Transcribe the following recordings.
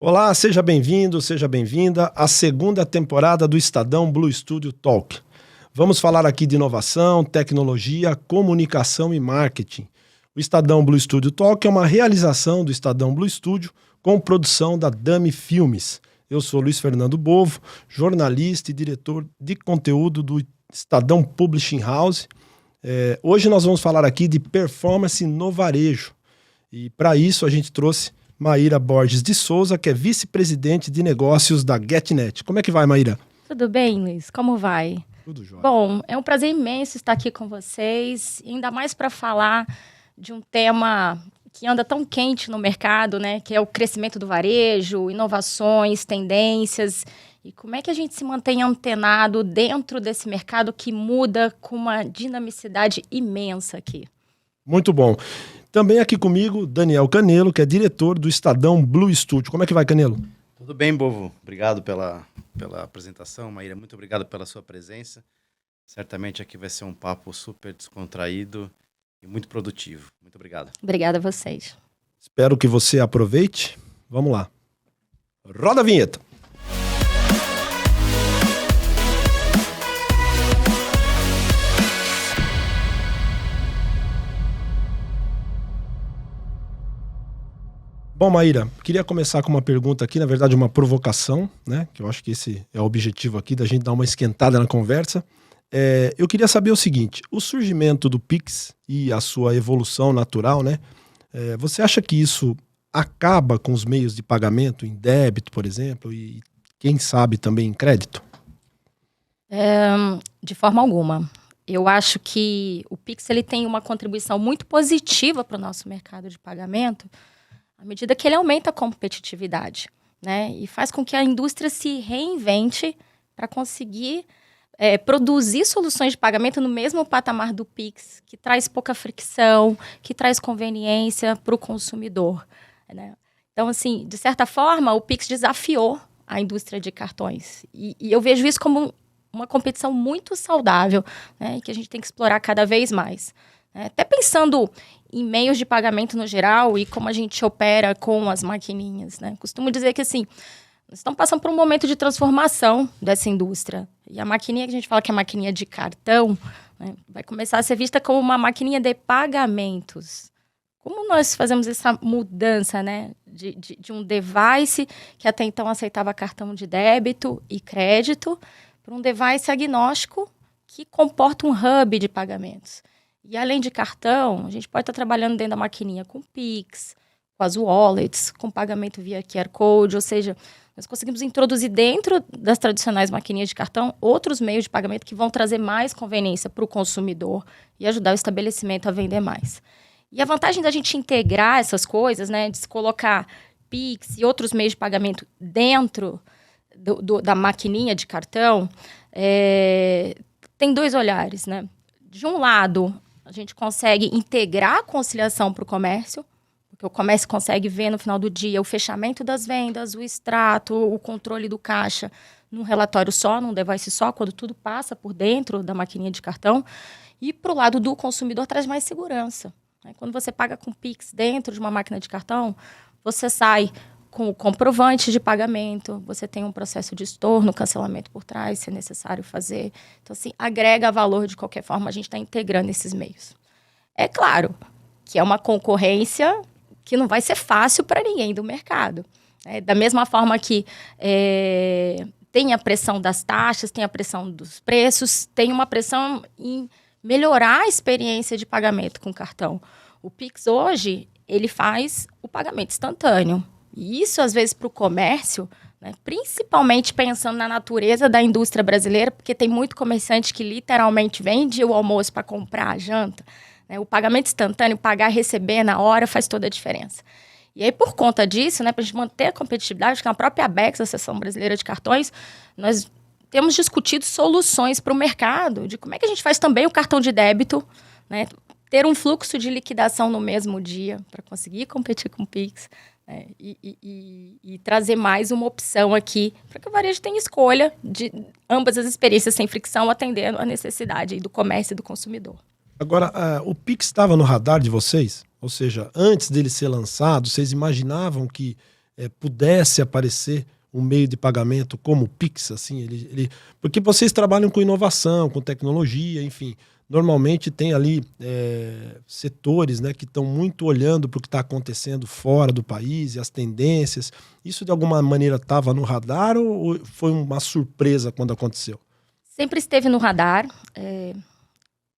Olá, seja bem-vindo, seja bem-vinda à segunda temporada do Estadão Blue Studio Talk. Vamos falar aqui de inovação, tecnologia, comunicação e marketing. O Estadão Blue Studio Talk é uma realização do Estadão Blue Studio com produção da Dami Filmes. Eu sou Luiz Fernando Bovo, jornalista e diretor de conteúdo do Estadão Publishing House. Hoje nós vamos falar aqui de performance no varejo. E para isso a gente trouxe Maíra Borges de Souza, que é vice-presidente de negócios da GetNet. Como é que vai, Maíra? Tudo bem, Luiz? Como vai? Tudo jóia. Bom, é um prazer imenso estar aqui com vocês, ainda mais para falar de um tema que anda tão quente no mercado, né? Que é o crescimento do varejo, inovações, tendências, e como é que a gente se mantém antenado dentro desse mercado que muda com uma dinamicidade imensa aqui. Muito bom. Também aqui comigo, Daniel Canelo, que é diretor do Estadão Blue Studio. Como é que vai, Canelo? Tudo bem, Bovo. Obrigado pela apresentação, Maíra. Muito obrigado pela sua presença. Certamente aqui vai ser um papo super descontraído e muito produtivo. Muito obrigado. Obrigada a vocês. Espero que você aproveite. Vamos lá. Roda a vinheta. Bom, Maíra, queria começar com uma pergunta aqui, na verdade uma provocação, né? Que eu acho que esse é o objetivo aqui, da gente dar uma esquentada na conversa. Eu queria saber o seguinte, o surgimento do Pix e a sua evolução natural, né? Você acha que isso acaba com os meios de pagamento em débito, por exemplo, e quem sabe também em crédito? De forma alguma. Eu acho que o Pix ele tem uma contribuição muito positiva para o nosso mercado de pagamento, à medida que ele aumenta a competitividade, né? E faz com que a indústria se reinvente para conseguir produzir soluções de pagamento no mesmo patamar do Pix, que traz pouca fricção, que traz conveniência para o consumidor, né? Então, assim, de certa forma, o Pix desafiou a indústria de cartões. E eu vejo isso como uma competição muito saudável, né? Que a gente tem que explorar cada vez mais. Até pensando em meios de pagamento no geral e como a gente opera com as maquininhas, né? Costumo dizer que, assim, nós estamos passando por um momento de transformação dessa indústria. E a maquininha que a gente fala que é a maquininha de cartão, né, vai começar a ser vista como uma maquininha de pagamentos. Como nós fazemos essa mudança, né, de um device que até então aceitava cartão de débito e crédito para um device agnóstico que comporta um hub de pagamentos. E além de cartão, a gente pode estar trabalhando dentro da maquininha com Pix, com as wallets, com pagamento via QR Code, ou seja, nós conseguimos introduzir dentro das tradicionais maquininhas de cartão outros meios de pagamento que vão trazer mais conveniência para o consumidor e ajudar o estabelecimento a vender mais. E a vantagem da gente integrar essas coisas, né, de se colocar Pix e outros meios de pagamento dentro da maquininha de cartão, tem dois olhares, né? De um lado, a gente consegue integrar a conciliação para o comércio, porque o comércio consegue ver no final do dia o fechamento das vendas, o extrato, o controle do caixa num relatório só, num device só, quando tudo passa por dentro da maquininha de cartão. E para o lado do consumidor traz mais segurança, né? Quando você paga com Pix dentro de uma máquina de cartão, você sai com o comprovante de pagamento, você tem um processo de estorno, cancelamento por trás, se é necessário fazer. Então, assim, agrega valor de qualquer forma, a gente está integrando esses meios. É claro que é uma concorrência que não vai ser fácil para ninguém do mercado. Da mesma forma que tem a pressão das taxas, tem a pressão dos preços, tem uma pressão em melhorar a experiência de pagamento com cartão. O Pix hoje, ele faz o pagamento instantâneo. E isso, às vezes, para o comércio, né, principalmente pensando na natureza da indústria brasileira, porque tem muito comerciante que literalmente vende o almoço para comprar a janta, né, o pagamento instantâneo, pagar e receber na hora faz toda a diferença. E aí, por conta disso, né, para a gente manter a competitividade, que na própria ABECS, a Associação Brasileira de Cartões, nós temos discutido soluções para o mercado, de como é que a gente faz também o cartão de débito, né, ter um fluxo de liquidação no mesmo dia para conseguir competir com o Pix, e trazer mais uma opção aqui para que o varejo tenha escolha de ambas as experiências sem fricção, atendendo a necessidade do comércio e do consumidor. Agora, o Pix estava no radar de vocês? Ou seja, antes dele ser lançado, vocês imaginavam que pudesse aparecer um meio de pagamento como o Pix, assim, porque vocês trabalham com inovação, com tecnologia, enfim, normalmente tem ali setores, né, que estão muito olhando para o que está acontecendo fora do país e as tendências. Isso de alguma maneira estava no radar ou foi uma surpresa quando aconteceu? Sempre esteve no radar.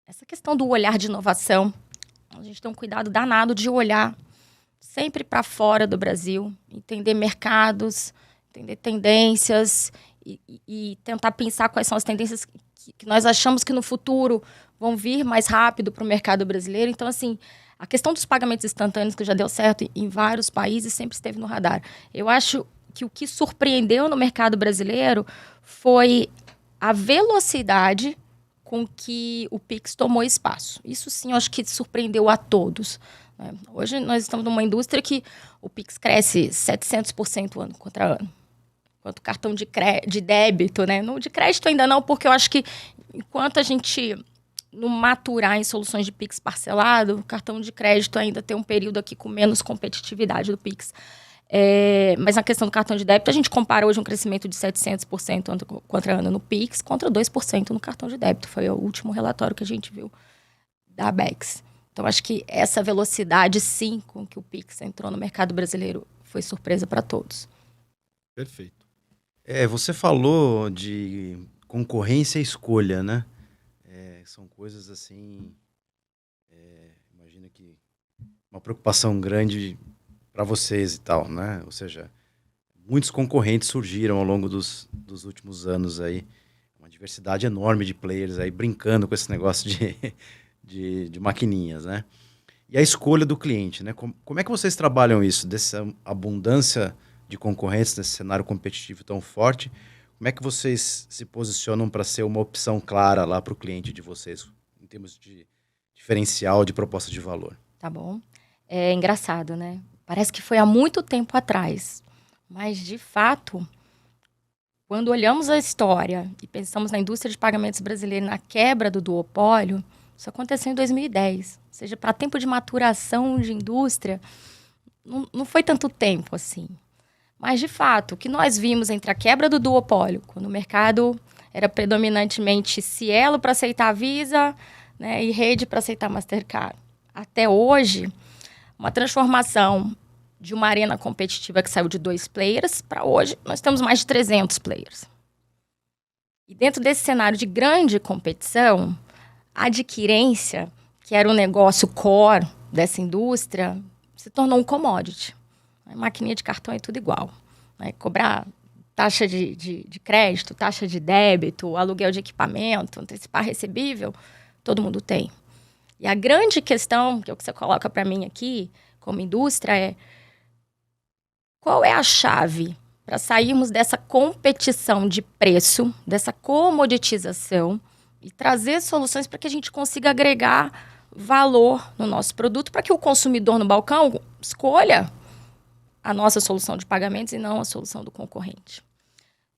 Essa questão do olhar de inovação, a gente tem um cuidado danado de olhar sempre para fora do Brasil, entender mercados, entender tendências e tentar pensar quais são as tendências que nós achamos que no futuro vão vir mais rápido para o mercado brasileiro. Então, assim, a questão dos pagamentos instantâneos, que já deu certo em vários países, sempre esteve no radar. Eu acho que o que surpreendeu no mercado brasileiro foi a velocidade com que o Pix tomou espaço. Isso sim, eu acho que surpreendeu a todos. Hoje nós estamos numa indústria que o Pix cresce 700% ano contra ano. Enquanto o cartão de débito, né? De crédito ainda não, porque eu acho que enquanto a gente não maturar em soluções de Pix parcelado, o cartão de crédito ainda tem um período aqui com menos competitividade do Pix. Mas na questão do cartão de débito, a gente compara hoje um crescimento de 700% ano contra ano no Pix, contra 2% no cartão de débito. Foi o último relatório que a gente viu da Abex. Então, acho que essa velocidade, sim, com que o Pix entrou no mercado brasileiro foi surpresa para todos. Perfeito. Você falou de concorrência e escolha, né? São coisas assim... imagino que uma preocupação grande para vocês e tal, né? Ou seja, muitos concorrentes surgiram ao longo dos últimos anos aí. Uma diversidade enorme de players aí brincando com esse negócio de maquininhas, né? E a escolha do cliente, né? Como é que vocês trabalham isso? Dessa abundância de concorrentes nesse cenário competitivo tão forte, como é que vocês se posicionam para ser uma opção clara lá para o cliente de vocês, em termos de diferencial, de proposta de valor? Tá bom. É engraçado, né? Parece que foi há muito tempo atrás, mas, de fato, quando olhamos a história e pensamos na indústria de pagamentos brasileira, na quebra do duopólio, isso aconteceu em 2010. Ou seja, para tempo de maturação de indústria, não foi tanto tempo assim. Mas, de fato, o que nós vimos entre a quebra do duopólio, quando o mercado era predominantemente Cielo para aceitar a Visa, né, e Rede para aceitar Mastercard, até hoje, uma transformação de uma arena competitiva que saiu de 2 players para hoje, nós temos mais de 300 players. E dentro desse cenário de grande competição, a adquirência, que era o negócio core dessa indústria, se tornou um commodity. A maquininha de cartão é tudo igual. Cobrar taxa de crédito, taxa de débito, aluguel de equipamento, antecipar recebível, todo mundo tem. E a grande questão, que é o que você coloca para mim aqui, como indústria, é qual é a chave para sairmos dessa competição de preço, dessa comoditização e trazer soluções para que a gente consiga agregar valor no nosso produto, para que o consumidor no balcão escolha a nossa solução de pagamentos e não a solução do concorrente.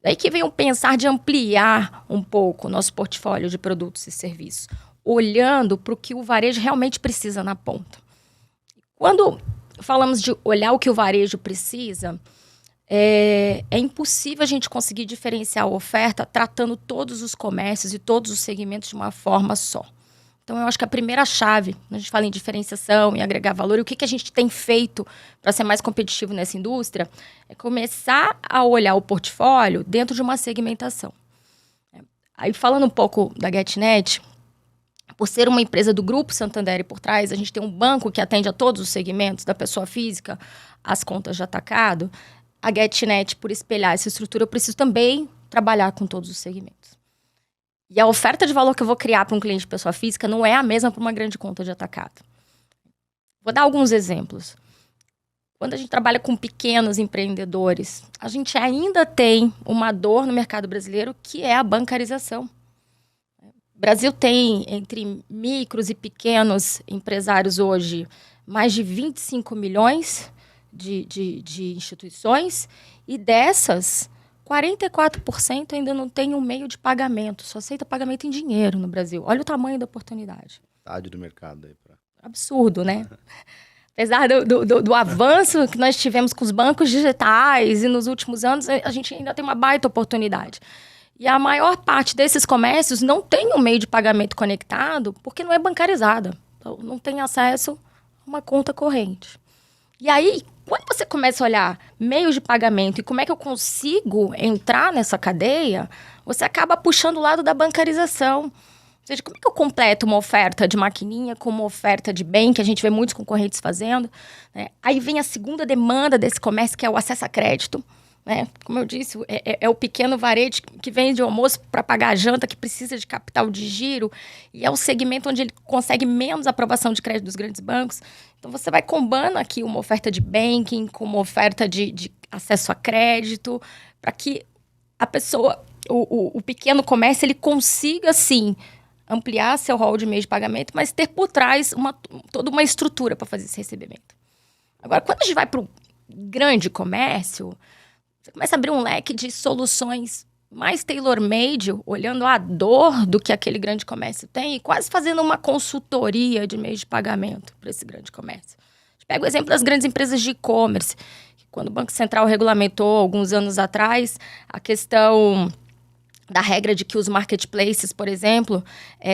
Daí que vem o pensar de ampliar um pouco o nosso portfólio de produtos e serviços, olhando para o que o varejo realmente precisa na ponta. Quando falamos de olhar o que o varejo precisa, é impossível a gente conseguir diferenciar a oferta tratando todos os comércios e todos os segmentos de uma forma só. Então, eu acho que a primeira chave, quando a gente fala em diferenciação e agregar valor, e o que a gente tem feito para ser mais competitivo nessa indústria, é começar a olhar o portfólio dentro de uma segmentação. Aí, falando um pouco da GetNet, por ser uma empresa do Grupo Santander e por trás, a gente tem um banco que atende a todos os segmentos, da pessoa física às contas de atacado. A GetNet, por espelhar essa estrutura, eu preciso também trabalhar com todos os segmentos. E a oferta de valor que eu vou criar para um cliente de pessoa física não é a mesma para uma grande conta de atacado. Vou dar alguns exemplos. Quando a gente trabalha com pequenos empreendedores, a gente ainda tem uma dor no mercado brasileiro, que é a bancarização. O Brasil tem, entre micros e pequenos empresários hoje, mais de 25 milhões de instituições, e dessas, 44% ainda não tem um meio de pagamento, só aceita pagamento em dinheiro no Brasil. Olha o tamanho da oportunidade. Metade do mercado aí. Absurdo, né? Apesar do avanço que nós tivemos com os bancos digitais e nos últimos anos, a gente ainda tem uma baita oportunidade. E a maior parte desses comércios não tem um meio de pagamento conectado porque não é bancarizada. Então, não tem acesso a uma conta corrente. E aí, quando você começa a olhar meios de pagamento e como é que eu consigo entrar nessa cadeia, você acaba puxando o lado da bancarização. Ou seja, como é que eu completo uma oferta de maquininha com uma oferta de bem, que a gente vê muitos concorrentes fazendo, né? Aí vem a segunda demanda desse comércio, que é o acesso a crédito, né? Como eu disse, é o pequeno varejo que vende almoço para pagar a janta, que precisa de capital de giro, e é o segmento onde ele consegue menos aprovação de crédito dos grandes bancos. Então, você vai combando aqui uma oferta de banking com uma oferta de acesso a crédito, para que a pessoa, o pequeno comércio, ele consiga, sim, ampliar seu rol de meio de pagamento, mas ter por trás toda uma estrutura para fazer esse recebimento. Agora, quando a gente vai para o grande comércio, você começa a abrir um leque de soluções mais tailor-made, olhando a dor do que aquele grande comércio tem e quase fazendo uma consultoria de meio de pagamento para esse grande comércio. A gente pega o exemplo das grandes empresas de e-commerce, que quando o Banco Central regulamentou, alguns anos atrás, a questão da regra de que os marketplaces, por exemplo,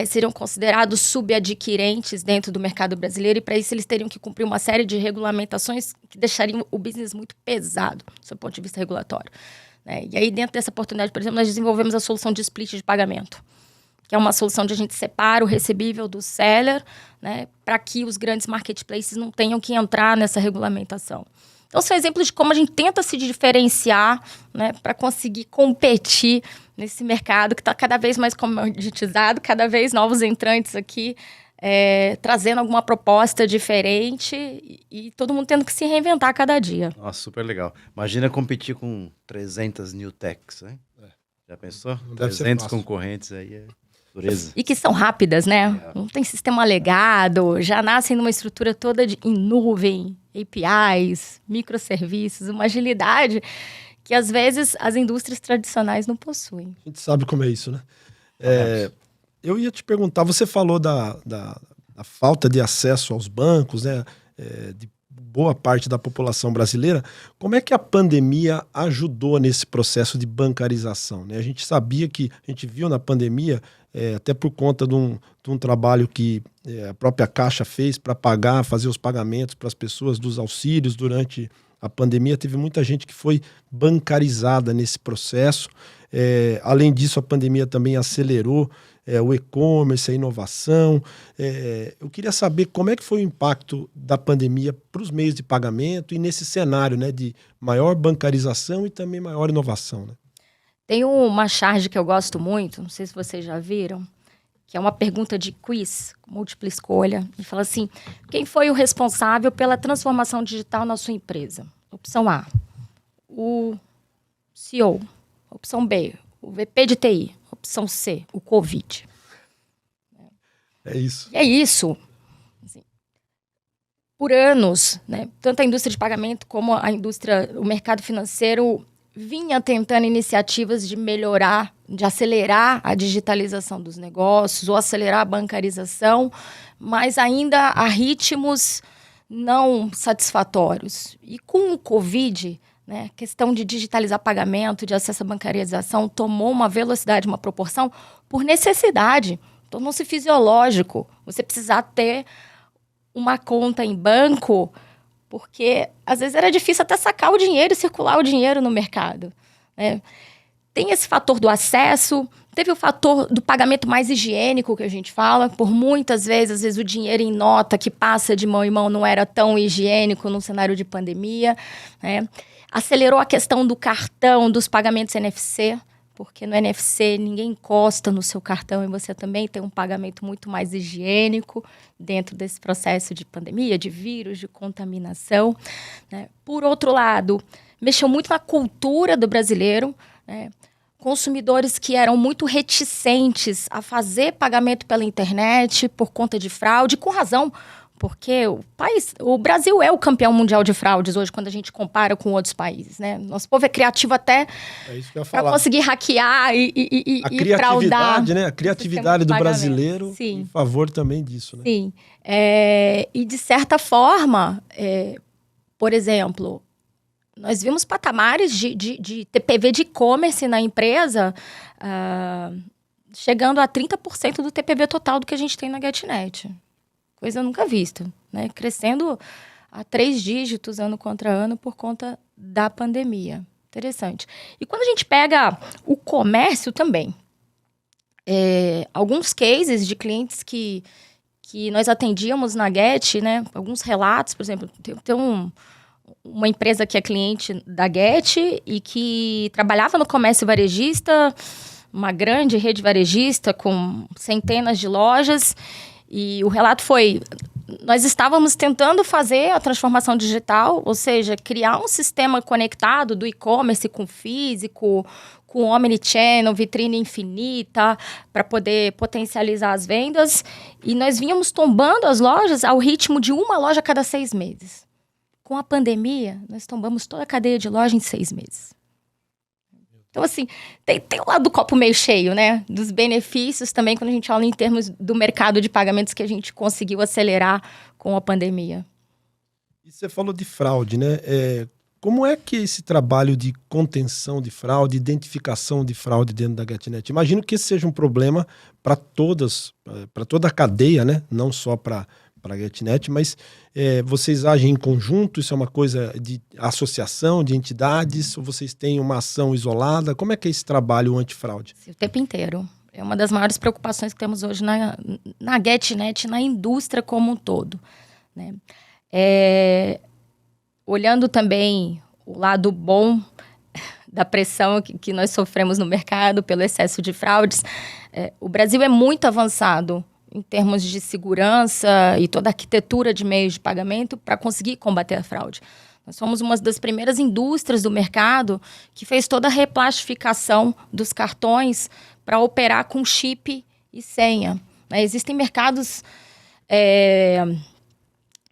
seriam considerados subadquirentes dentro do mercado brasileiro, e para isso eles teriam que cumprir uma série de regulamentações que deixariam o business muito pesado, do seu ponto de vista regulatório, né? E aí, dentro dessa oportunidade, por exemplo, nós desenvolvemos a solução de split de pagamento, que é uma solução onde a gente separa o recebível do seller, né, para que os grandes marketplaces não tenham que entrar nessa regulamentação. Então, são exemplos de como a gente tenta se diferenciar, né, para conseguir competir nesse mercado que está cada vez mais comoditizado, cada vez novos entrantes aqui, trazendo alguma proposta diferente e todo mundo tendo que se reinventar a cada dia. Nossa, super legal. Imagina competir com 300 new techs, né? Já pensou? Não deve ser 300 fácil. concorrentes aí, é dureza. E que são rápidas, né? Não tem sistema legado, já nascem numa estrutura toda em nuvem, APIs, microserviços, uma agilidade que às vezes as indústrias tradicionais não possuem. A gente sabe como é isso, né? Eu ia te perguntar, você falou da falta de acesso aos bancos, né? De boa parte da população brasileira. Como é que a pandemia ajudou nesse processo de bancarização, né? A gente sabia que, a gente viu na pandemia, até por conta de um trabalho que a própria Caixa fez para fazer os pagamentos para as pessoas dos auxílios durante a pandemia, teve muita gente que foi bancarizada nesse processo. Além disso, a pandemia também acelerou o e-commerce, a inovação. Eu queria saber como é que foi o impacto da pandemia para os meios de pagamento e nesse cenário, né, de maior bancarização e também maior inovação, né? Tem uma charge que eu gosto muito, não sei se vocês já viram, que é uma pergunta de quiz, múltipla escolha, e fala assim: quem foi o responsável pela transformação digital na sua empresa? Opção A, o CEO. Opção B, o VP de TI. Opção C, o Covid. É isso. É isso. Assim, por anos, né, tanto a indústria de pagamento como o mercado financeiro vinha tentando iniciativas de melhorar, de acelerar a digitalização dos negócios ou acelerar a bancarização, mas ainda a ritmos não satisfatórios. E com o Covid, né, a questão de digitalizar pagamento, de acesso à bancarização, tomou uma velocidade, uma proporção por necessidade. Tornou-se fisiológico você precisar ter uma conta em banco, porque às vezes era difícil até sacar o dinheiro e circular o dinheiro no mercado, né? Tem esse fator do acesso, teve o fator do pagamento mais higiênico que a gente fala, por muitas vezes, às vezes o dinheiro em nota que passa de mão em mão não era tão higiênico num cenário de pandemia, né? Acelerou a questão do cartão, dos pagamentos NFC, porque no NFC ninguém encosta no seu cartão e você também tem um pagamento muito mais higiênico dentro desse processo de pandemia, de vírus, de contaminação, né? Por outro lado, mexeu muito na cultura do brasileiro, né? Consumidores que eram muito reticentes a fazer pagamento pela internet por conta de fraude, com razão, porque o Brasil é o campeão mundial de fraudes hoje, quando a gente compara com outros países, né? Nosso povo é criativo até para conseguir hackear e fraudar. Né? A criatividade do brasileiro em favor também disso, né? Sim. E de certa forma, por exemplo, nós vimos patamares de TPV de e-commerce na empresa chegando a 30% do TPV total do que a gente tem na GetNet. Coisa nunca vista, né? Crescendo a 3 dígitos ano contra ano por conta da pandemia. Interessante. E quando a gente pega o comércio também, alguns cases de clientes que nós atendíamos na Get, né? Alguns relatos, por exemplo, tem uma empresa que é cliente da Get e que trabalhava no comércio varejista, uma grande rede varejista com centenas de lojas, e o relato foi: nós estávamos tentando fazer a transformação digital, ou seja, criar um sistema conectado do e-commerce com físico, com omnichannel, vitrine infinita, para poder potencializar as vendas, e nós vínhamos tombando as lojas ao ritmo de uma loja a cada 6 meses. Com a pandemia, nós tombamos toda a cadeia de loja em 6 meses. Então, assim, tem o lado do copo meio cheio, né? Dos benefícios também, quando a gente olha em termos do mercado de pagamentos que a gente conseguiu acelerar com a pandemia. E você falou de fraude, né? Como é que esse trabalho de contenção de fraude, identificação de fraude dentro da GetNet? Imagino que esse seja um problema para toda a cadeia, né? Não só para a GetNet, mas vocês agem em conjunto? Isso é uma coisa de associação, de entidades? Ou vocês têm uma ação isolada? Como é que é esse trabalho antifraude? O tempo inteiro. É uma das maiores preocupações que temos hoje na GetNet, na indústria como um todo, né? Olhando também o lado bom da pressão que nós sofremos no mercado pelo excesso de fraudes, o Brasil é muito avançado em termos de segurança e toda a arquitetura de meios de pagamento para conseguir combater a fraude. Nós somos uma das primeiras indústrias do mercado que fez toda a replastificação dos cartões para operar com chip e senha, né? Existem mercados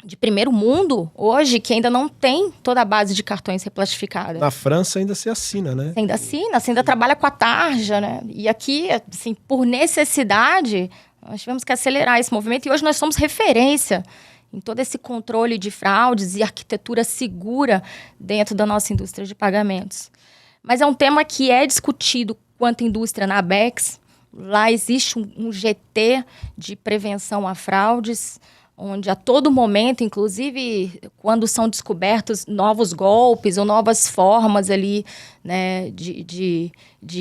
de primeiro mundo hoje que ainda não tem toda a base de cartões replastificada. Na França ainda se assina, né? Você ainda trabalha com a tarja, né? E aqui, assim, por necessidade, nós tivemos que acelerar esse movimento e hoje nós somos referência em todo esse controle de fraudes e arquitetura segura dentro da nossa indústria de pagamentos. Mas é um tema que é discutido quanto indústria na ABECS. Lá existe um GT de prevenção a fraudes, onde a todo momento, inclusive quando são descobertos novos golpes ou novas formas ali, né, de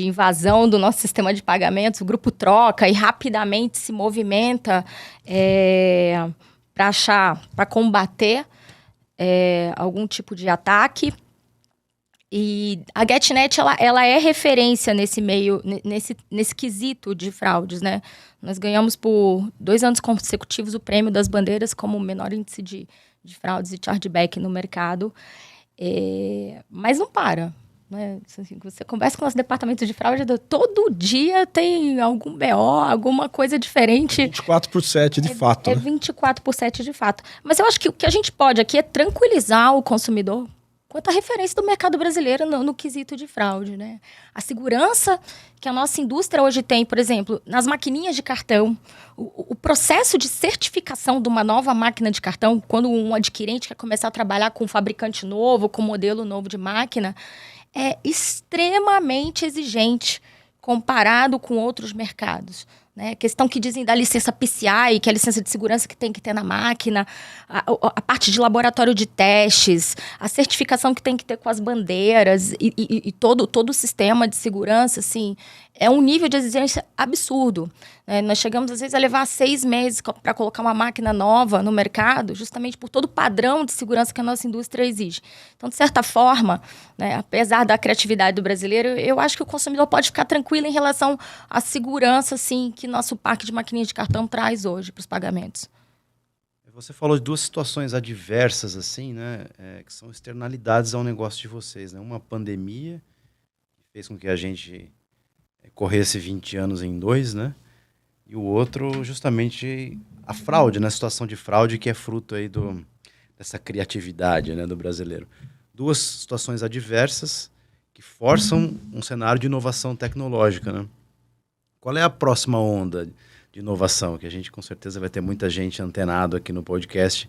invasão do nosso sistema de pagamentos, o grupo troca e rapidamente se movimenta para combater algum tipo de ataque. E a GetNet, ela é referência nesse meio, nesse quesito de fraudes, né? Nós ganhamos por 2 anos consecutivos o prêmio das bandeiras como o menor índice de fraudes e chargeback no mercado. Mas não para, né? Assim, você conversa com o nosso departamento de fraude, todo dia tem algum BO, alguma coisa diferente. 24/7 de fato. É 24/7 de fato. Mas eu acho que o que a gente pode aqui é tranquilizar o consumidor quanto à referência do mercado brasileiro no quesito de fraude, né? A segurança que a nossa indústria hoje tem, por exemplo, nas maquininhas de cartão, o processo de certificação de uma nova máquina de cartão, quando um adquirente quer começar a trabalhar com um fabricante novo, com um modelo novo de máquina, é extremamente exigente comparado com outros mercados, né? Questão que dizem da licença PCI, que é a licença de segurança que tem que ter na máquina, a parte de laboratório de testes, a certificação que tem que ter com as bandeiras e todo o sistema de segurança, assim, é um nível de exigência absurdo, né? Nós chegamos, às vezes, a levar 6 meses para colocar uma máquina nova no mercado, justamente por todo o padrão de segurança que a nossa indústria exige. Então, de certa forma, né, apesar da criatividade do brasileiro, eu acho que o consumidor pode ficar tranquilo em relação à segurança, assim, que nosso parque de maquininhas de cartão traz hoje para os pagamentos. Você falou de 2 situações adversas, assim, né, que são externalidades ao negócio de vocês, né? Uma pandemia, que fez com que a gente corresse 20 anos em 2, né? e o outro justamente a fraude, né? A situação de fraude que é fruto aí dessa criatividade, né, do brasileiro. Duas situações adversas que forçam um cenário de inovação tecnológica, né? Qual é a próxima onda de inovação? Que a gente com certeza vai ter muita gente antenado aqui no podcast,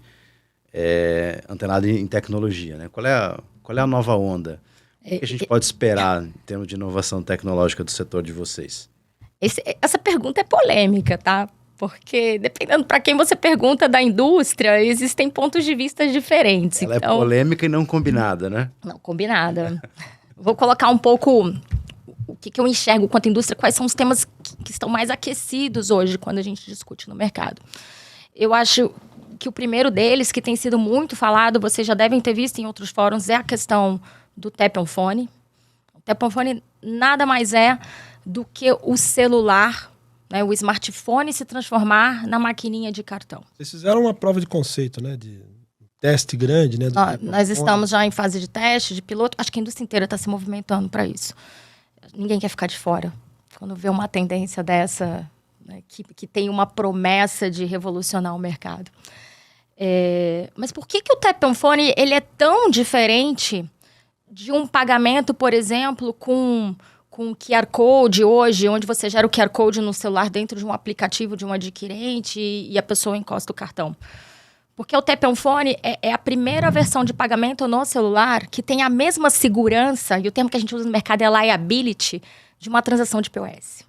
antenado em tecnologia, né? Qual é a nova onda? O que a gente pode esperar em termos de inovação tecnológica do setor de vocês? Essa pergunta é polêmica, tá? Porque, dependendo para quem você pergunta da indústria, existem pontos de vista diferentes. Ela é polêmica e não combinada, né? Não, combinada. Vou colocar um pouco o que eu enxergo quanto indústria, quais são os temas que estão mais aquecidos hoje quando a gente discute no mercado. Eu acho que o primeiro deles, que tem sido muito falado, vocês já devem ter visto em outros fóruns, é a questão do Tap on Phone. O Tap on Phone nada mais é do que o celular, né, o smartphone se transformar na maquininha de cartão. Vocês fizeram uma prova de conceito, né? De teste grande, né? Nós estamos já em fase de teste, de piloto. Acho que a indústria inteira está se movimentando para isso. Ninguém quer ficar de fora. Quando vê uma tendência dessa, né, que tem uma promessa de revolucionar o mercado. Mas por que o Tap on Phone ele é tão diferente de um pagamento, por exemplo, com QR Code hoje, onde você gera o QR Code no celular dentro de um aplicativo de um adquirente e a pessoa encosta o cartão? Porque o Tap on Phone é a primeira versão de pagamento no celular que tem a mesma segurança, e o termo que a gente usa no mercado é liability, de uma transação de POS.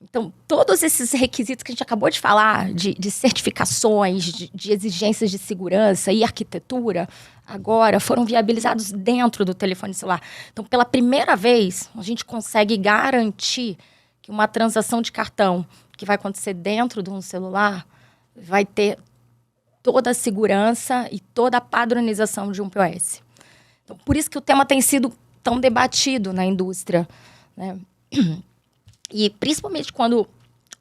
Então, todos esses requisitos que a gente acabou de falar, de certificações, de exigências de segurança e arquitetura, agora foram viabilizados dentro do telefone celular. Então, pela primeira vez, a gente consegue garantir que uma transação de cartão que vai acontecer dentro de um celular vai ter toda a segurança e toda a padronização de um POS. Então, por isso que o tema tem sido tão debatido na indústria, né? E principalmente quando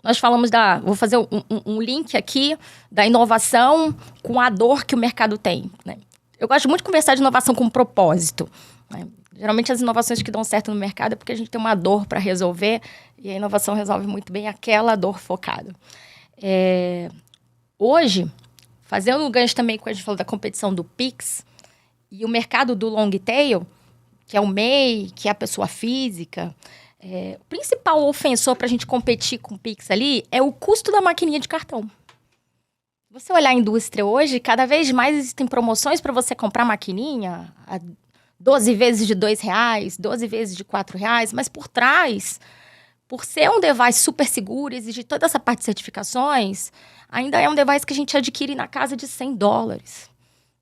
nós falamos vou fazer um link aqui da inovação com a dor que o mercado tem, né? Eu gosto muito de conversar de inovação com propósito, né? Geralmente as inovações que dão certo no mercado é porque a gente tem uma dor para resolver e a inovação resolve muito bem aquela dor focada. Hoje, fazendo um gancho também quando a gente falou da competição do Pix e o mercado do long tail, que é o MEI, que é a pessoa física, o principal ofensor para a gente competir com o Pix ali é o custo da maquininha de cartão. Você olhar a indústria hoje, cada vez mais existem promoções para você comprar maquininha a 12 vezes de R$2, 12 vezes de R$4, mas por trás, por ser um device super seguro, exigir toda essa parte de certificações, ainda é um device que a gente adquire na casa de $100.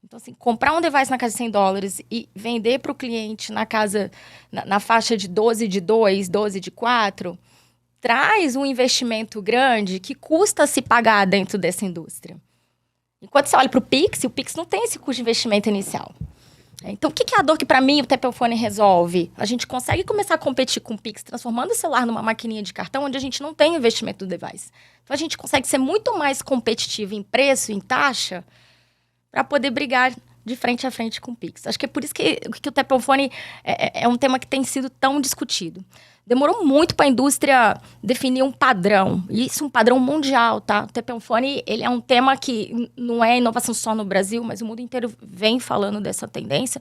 Então, assim, comprar um device na casa de $100 e vender para o cliente na faixa de 12 de 2, 12 de 4, traz um investimento grande que custa se pagar dentro dessa indústria. Enquanto você olha para o Pix não tem esse custo de investimento inicial. Então, o que é a dor que, para mim, o Tap on Phone resolve? A gente consegue começar a competir com o Pix, transformando o celular numa maquininha de cartão, onde a gente não tem investimento do device. Então, a gente consegue ser muito mais competitivo em preço, em taxa, para poder brigar de frente a frente com o Pix. Acho que é por isso que o Tap on Phone é um tema que tem sido tão discutido. Demorou muito para a indústria definir um padrão. Isso, um padrão mundial, tá? O Tap on Phone, ele é um tema que não é inovação só no Brasil, mas o mundo inteiro vem falando dessa tendência.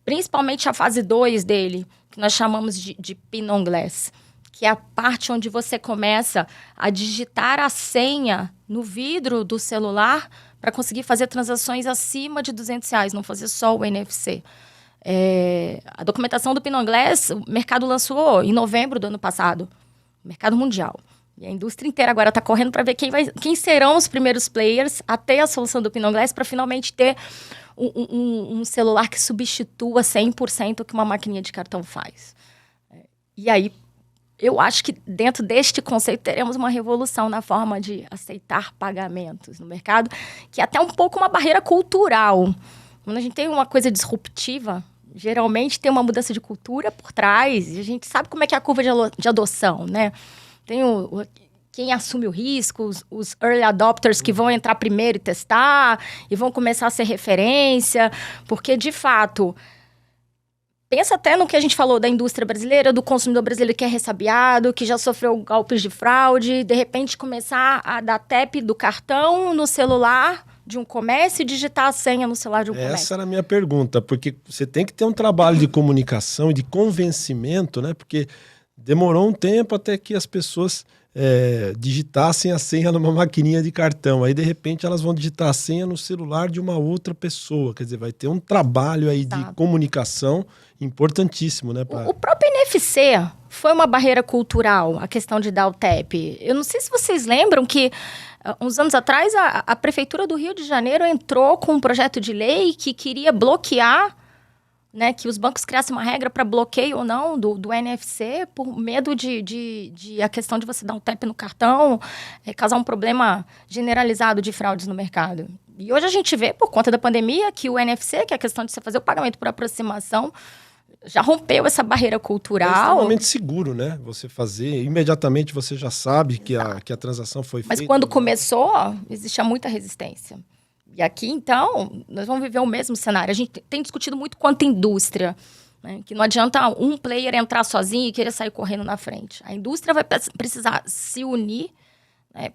Principalmente a fase 2 dele, que nós chamamos de Pin on Glass, que é a parte onde você começa a digitar a senha no vidro do celular para conseguir fazer transações acima de R$200, não fazer só o NFC. A documentação do Pin on Glass, o mercado lançou em novembro do ano passado, mercado mundial. E a indústria inteira agora está correndo para ver quem serão os primeiros players a ter a solução do Pin on Glass para finalmente ter um celular que substitua 100% o que uma maquininha de cartão faz. E aí, eu acho que dentro deste conceito teremos uma revolução na forma de aceitar pagamentos no mercado, que é até um pouco uma barreira cultural. Quando a gente tem uma coisa disruptiva, geralmente tem uma mudança de cultura por trás, e a gente sabe como é que é a curva de adoção, né? Tem quem assume o risco, os early adopters que vão entrar primeiro e testar, e vão começar a ser referência, porque, de fato, pensa até no que a gente falou da indústria brasileira, do consumidor brasileiro que é ressabiado, que já sofreu golpes de fraude, de repente começar a dar tap do cartão no celular de um comércio e digitar a senha no celular de um comércio. Essa era a minha pergunta, porque você tem que ter um trabalho de comunicação e de convencimento, né? Porque demorou um tempo até que as pessoas digitassem a senha numa maquininha de cartão. Aí, de repente, elas vão digitar a senha no celular de uma outra pessoa. Quer dizer, vai ter um trabalho aí de comunicação importantíssimo, né? O próprio NFC foi uma barreira cultural, a questão de dar o tap. Eu não sei se vocês lembram que, uns anos atrás, a Prefeitura do Rio de Janeiro entrou com um projeto de lei que queria bloquear, né, que os bancos criassem uma regra para bloqueio ou não do NFC, por medo de a questão de você dar um tap no cartão causar um problema generalizado de fraudes no mercado. E hoje a gente vê, por conta da pandemia, que o NFC, que é a questão de você fazer o pagamento por aproximação, já rompeu essa barreira cultural. É extremamente seguro, né? Você fazer, imediatamente você já sabe que a transação foi feita. Mas quando começou, existia muita resistência. E aqui, então, nós vamos viver o mesmo cenário. A gente tem discutido muito quanto à indústria, né? Que não adianta um player entrar sozinho e querer sair correndo na frente. A indústria vai precisar se unir, né,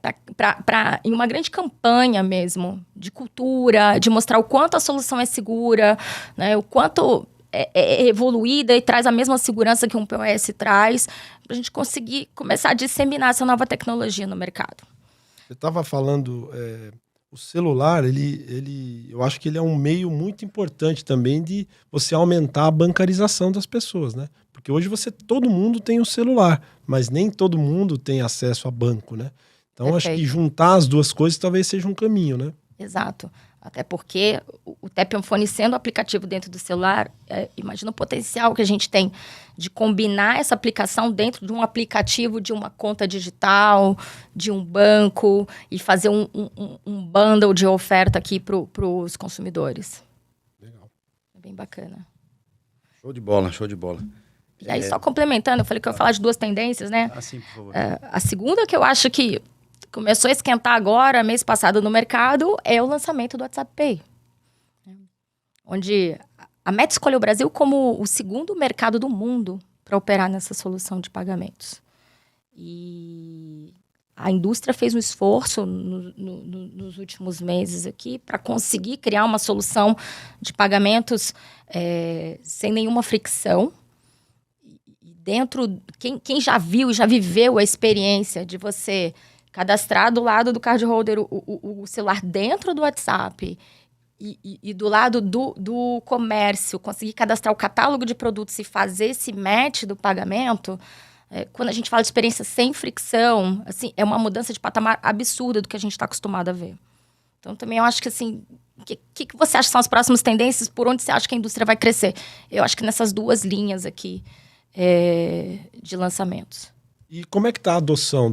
em uma grande campanha mesmo, de cultura, de mostrar o quanto a solução é segura, né, o quanto é evoluída e traz a mesma segurança que um POS traz, para a gente conseguir começar a disseminar essa nova tecnologia no mercado. Você estava falando... O celular, eu acho que ele é um meio muito importante também de você aumentar a bancarização das pessoas, né? Porque hoje todo mundo tem um celular, mas nem todo mundo tem acesso a banco, né? Então, acho que juntar as duas coisas talvez seja um caminho, né? Exato. Até porque o Tap on Phone sendo aplicativo dentro do celular, imagina o potencial que a gente tem de combinar essa aplicação dentro de um aplicativo de uma conta digital, de um banco, e fazer um bundle de oferta aqui para os consumidores. Legal. É bem bacana. Show de bola, show de bola. E aí, só complementando, eu falei que eu ia falar de duas tendências, né? Sim, por favor. A segunda que eu acho que começou a esquentar agora, mês passado no mercado, é o lançamento do WhatsApp Pay. Onde a Meta escolheu o Brasil como o segundo mercado do mundo para operar nessa solução de pagamentos. E a indústria fez um esforço nos últimos meses aqui para conseguir criar uma solução de pagamentos sem nenhuma fricção. Dentro, quem já viu e já viveu a experiência de você cadastrar do lado do cardholder o celular dentro do WhatsApp e do lado do comércio, conseguir cadastrar o catálogo de produtos e fazer esse match do pagamento, quando a gente fala de experiência sem fricção, assim, é uma mudança de patamar absurda do que a gente está acostumado a ver. Então, também eu acho que, assim, o que você acha que são as próximas tendências? Por onde você acha que a indústria vai crescer? Eu acho que nessas duas linhas aqui de lançamentos. E como é que está a adoção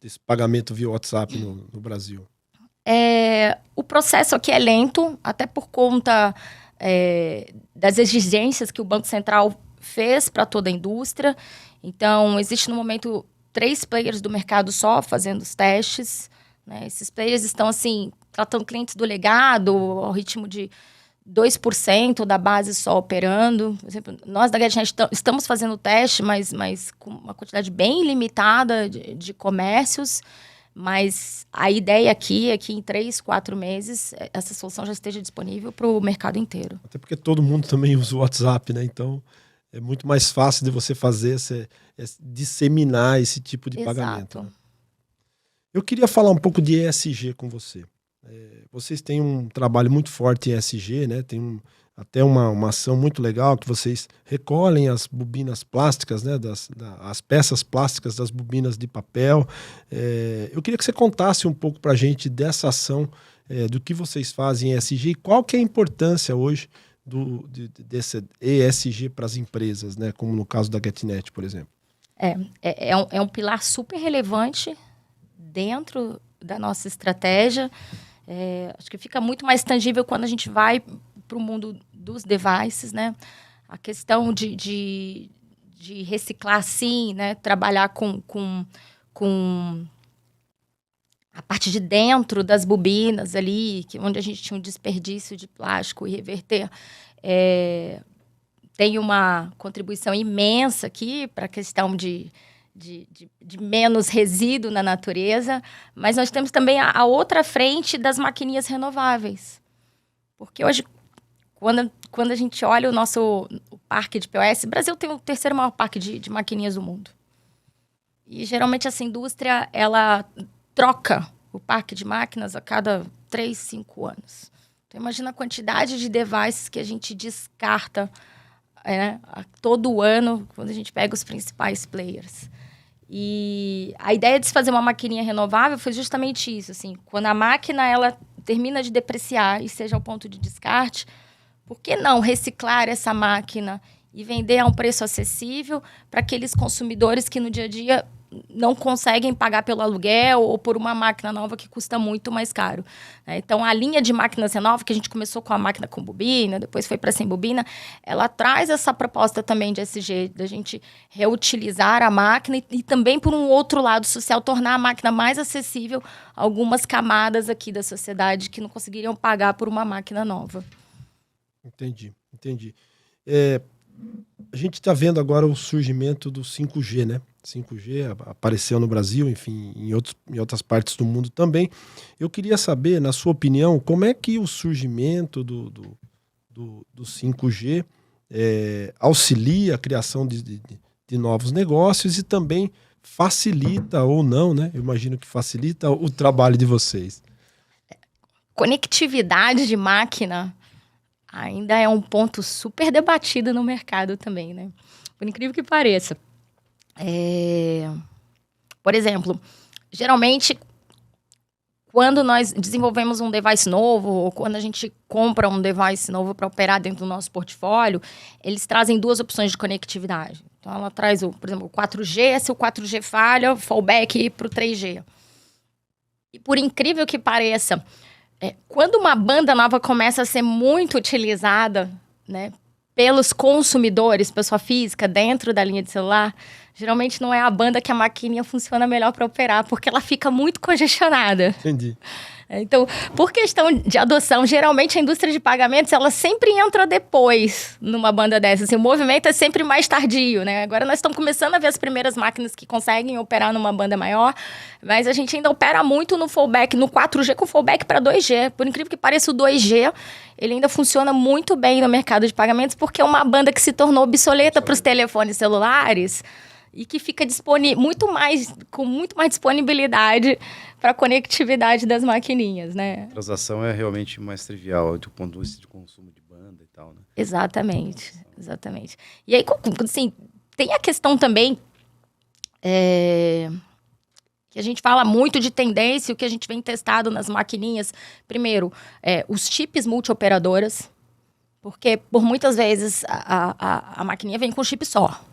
desse pagamento via WhatsApp no Brasil? O processo aqui é lento, até por conta das exigências que o Banco Central fez para toda a indústria. Então, existe no momento 3 players do mercado só fazendo os testes, né? Esses players estão, assim, tratando clientes do legado ao ritmo de 2% da base só operando. Por exemplo, nós da GetNet estamos fazendo o teste, mas com uma quantidade bem limitada de comércios. Mas a ideia aqui é que em 3, 4 meses essa solução já esteja disponível para o mercado inteiro. Até porque todo mundo também usa o WhatsApp, né? Então é muito mais fácil de você fazer, disseminar esse tipo de pagamento. Né? Eu queria falar um pouco de ESG com você. Vocês têm um trabalho muito forte em ESG, né? Tem até uma ação muito legal que vocês recolhem as bobinas plásticas, né? As peças plásticas das bobinas de papel. Eu queria que você contasse um pouco para a gente dessa ação, do que vocês fazem em ESG e qual que é a importância hoje desse ESG para as empresas, né? Como no caso da GetNet, por exemplo. É um pilar super relevante dentro da nossa estratégia. Acho que fica muito mais tangível quando a gente vai para o mundo dos devices, né? A questão de reciclar, sim, né? Trabalhar com a parte de dentro das bobinas ali, onde a gente tinha um desperdício de plástico e reverter. tem uma contribuição imensa aqui para a questão de menos resíduo na natureza, mas nós temos também a outra frente das maquininhas renováveis. Porque hoje, quando a gente olha o parque de POS, o Brasil tem o terceiro maior parque de maquininhas do mundo. E geralmente essa indústria, ela troca o parque de máquinas a cada 3, 5 anos. Então imagina a quantidade de devices que a gente descarta todo ano, quando a gente pega os principais players. E a ideia de se fazer uma maquininha renovável foi justamente isso, assim, quando a máquina ela termina de depreciar e seja ao ponto de descarte, por que não reciclar essa máquina e vender a um preço acessível para aqueles consumidores que no dia a dia não conseguem pagar pelo aluguel ou por uma máquina nova que custa muito mais caro. Então, a linha de máquinas renováveis, que a gente começou com a máquina com bobina, depois foi para sem bobina, ela traz essa proposta também de SG, da gente reutilizar a máquina e também, por um outro lado social, tornar a máquina mais acessível a algumas camadas aqui da sociedade que não conseguiriam pagar por uma máquina nova. Entendi. A gente está vendo agora o surgimento do 5G, né? 5G apareceu no Brasil, enfim, em outras partes do mundo também. Eu queria saber, na sua opinião, como é que o surgimento do 5G auxilia a criação de novos negócios e também facilita ou não, né? Eu imagino que facilita o trabalho de vocês. Conectividade de máquina ainda é um ponto super debatido no mercado também, né? Por incrível que pareça. Por exemplo, geralmente, quando nós desenvolvemos um device novo, ou quando a gente compra um device novo para operar dentro do nosso portfólio, eles trazem 2 opções de conectividade. Então, ela traz, por exemplo, o 4G, se o 4G falha, fallback para o 3G. E por incrível que pareça, quando uma banda nova começa a ser muito utilizada, né, pelos consumidores, pessoa física, dentro da linha de celular, geralmente não é a banda que a maquininha funciona melhor para operar, porque ela fica muito congestionada. Entendi. Então, por questão de adoção, geralmente a indústria de pagamentos, ela sempre entra depois numa banda dessa. Assim, o movimento é sempre mais tardio, né? Agora nós estamos começando a ver as primeiras máquinas que conseguem operar numa banda maior, mas a gente ainda opera muito no fallback, no 4G com fallback para 2G. Por incrível que pareça, o 2G, ele ainda funciona muito bem no mercado de pagamentos, porque é uma banda que se tornou obsoleta para os telefones celulares e que fica com muito mais disponibilidade para a conectividade das maquininhas, né? A transação é realmente mais trivial do ponto de vista de consumo de banda e tal, né? Exatamente. E aí, assim, tem a questão também que a gente fala muito de tendência, o que a gente vem testado nas maquininhas. Primeiro, os chips multioperadoras, porque por muitas vezes a maquininha vem com chip só.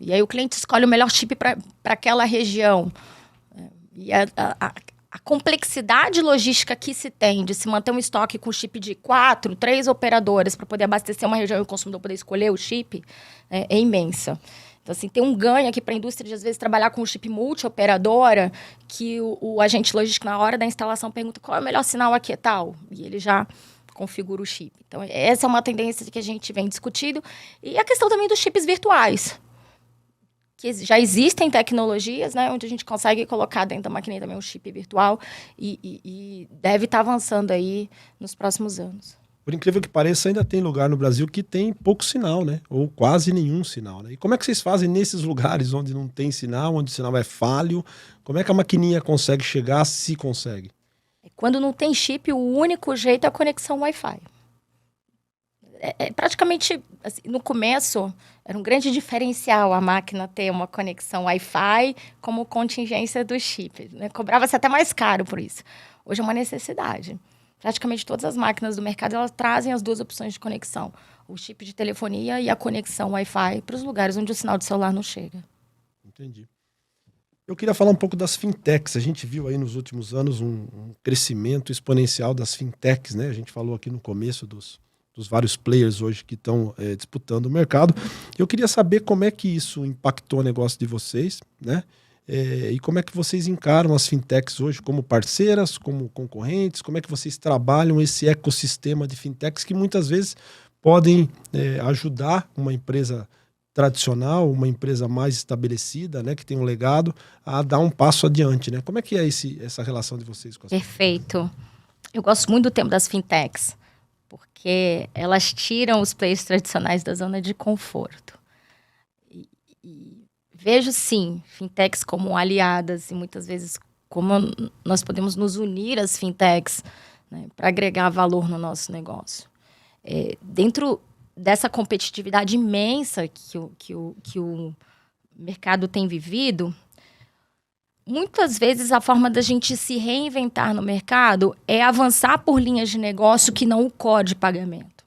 E aí o cliente escolhe o melhor chip para aquela região. E a complexidade logística que se tem de se manter um estoque com chip de 4, 3 operadoras para poder abastecer uma região e o consumidor poder escolher o chip é imensa. Então, assim, tem um ganho aqui para a indústria de, às vezes, trabalhar com um chip multi-operadora que o agente logístico, na hora da instalação, pergunta qual é o melhor sinal aqui e tal. E ele já configura o chip. Então, essa é uma tendência que a gente vem discutindo. E a questão também dos chips virtuais, que já existem tecnologias, né, onde a gente consegue colocar dentro da maquininha também um chip virtual e deve estar avançando aí nos próximos anos. Por incrível que pareça, ainda tem lugar no Brasil que tem pouco sinal, né? Ou quase nenhum sinal, né? E como é que vocês fazem nesses lugares onde não tem sinal, onde o sinal é falho? Como é que a maquininha consegue chegar, se consegue? Quando não tem chip, o único jeito é a conexão Wi-Fi. Praticamente, assim, no começo, era um grande diferencial a máquina ter uma conexão Wi-Fi como contingência do chip, né? Cobrava-se até mais caro por isso. Hoje é uma necessidade. Praticamente todas as máquinas do mercado, elas trazem as 2 opções de conexão. O chip de telefonia e a conexão Wi-Fi para os lugares onde o sinal de celular não chega. Entendi. Eu queria falar um pouco das fintechs. A gente viu aí nos últimos anos um crescimento exponencial das fintechs, né? A gente falou aqui no começo dos vários players hoje que estão disputando o mercado. Eu queria saber como é que isso impactou o negócio de vocês, né? E como é que vocês encaram as fintechs hoje como parceiras, como concorrentes? Como é que vocês trabalham esse ecossistema de fintechs que muitas vezes podem ajudar uma empresa tradicional, uma empresa mais estabelecida, né, que tem um legado, a dar um passo adiante, né? Como é que é essa relação de vocês com as Perfeito. Eu gosto muito do tema das fintechs, porque elas tiram os players tradicionais da zona de conforto. E vejo, sim, fintechs como aliadas e muitas vezes como nós podemos nos unir às fintechs, né, para agregar valor no nosso negócio. Dentro dessa competitividade imensa que o mercado tem vivido, muitas vezes a forma da gente se reinventar no mercado é avançar por linhas de negócio que não o core de pagamento.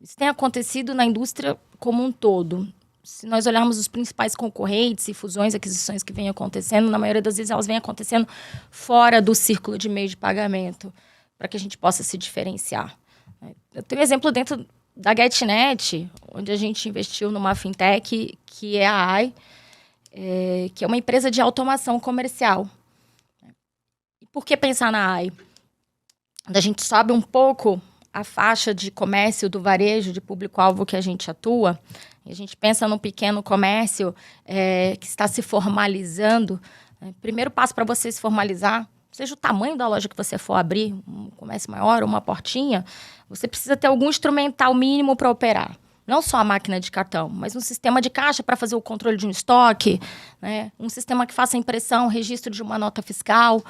Isso tem acontecido na indústria como um todo. Se nós olharmos os principais concorrentes e fusões, aquisições que vêm acontecendo, na maioria das vezes elas vêm acontecendo fora do círculo de meio de pagamento, para que a gente possa se diferenciar. Eu tenho um exemplo dentro da GetNet, onde a gente investiu numa fintech que é a AI, que é uma empresa de automação comercial. E por que pensar na AI? Quando a gente sobe um pouco a faixa de comércio do varejo, de público-alvo que a gente atua, e a gente pensa no pequeno comércio que está se formalizando, primeiro passo para você se formalizar, seja o tamanho da loja que você for abrir, um comércio maior, uma portinha, você precisa ter algum instrumental mínimo para operar. Não só a máquina de cartão, mas um sistema de caixa para fazer o controle de um estoque, né? Um sistema que faça impressão, registro de uma nota fiscal.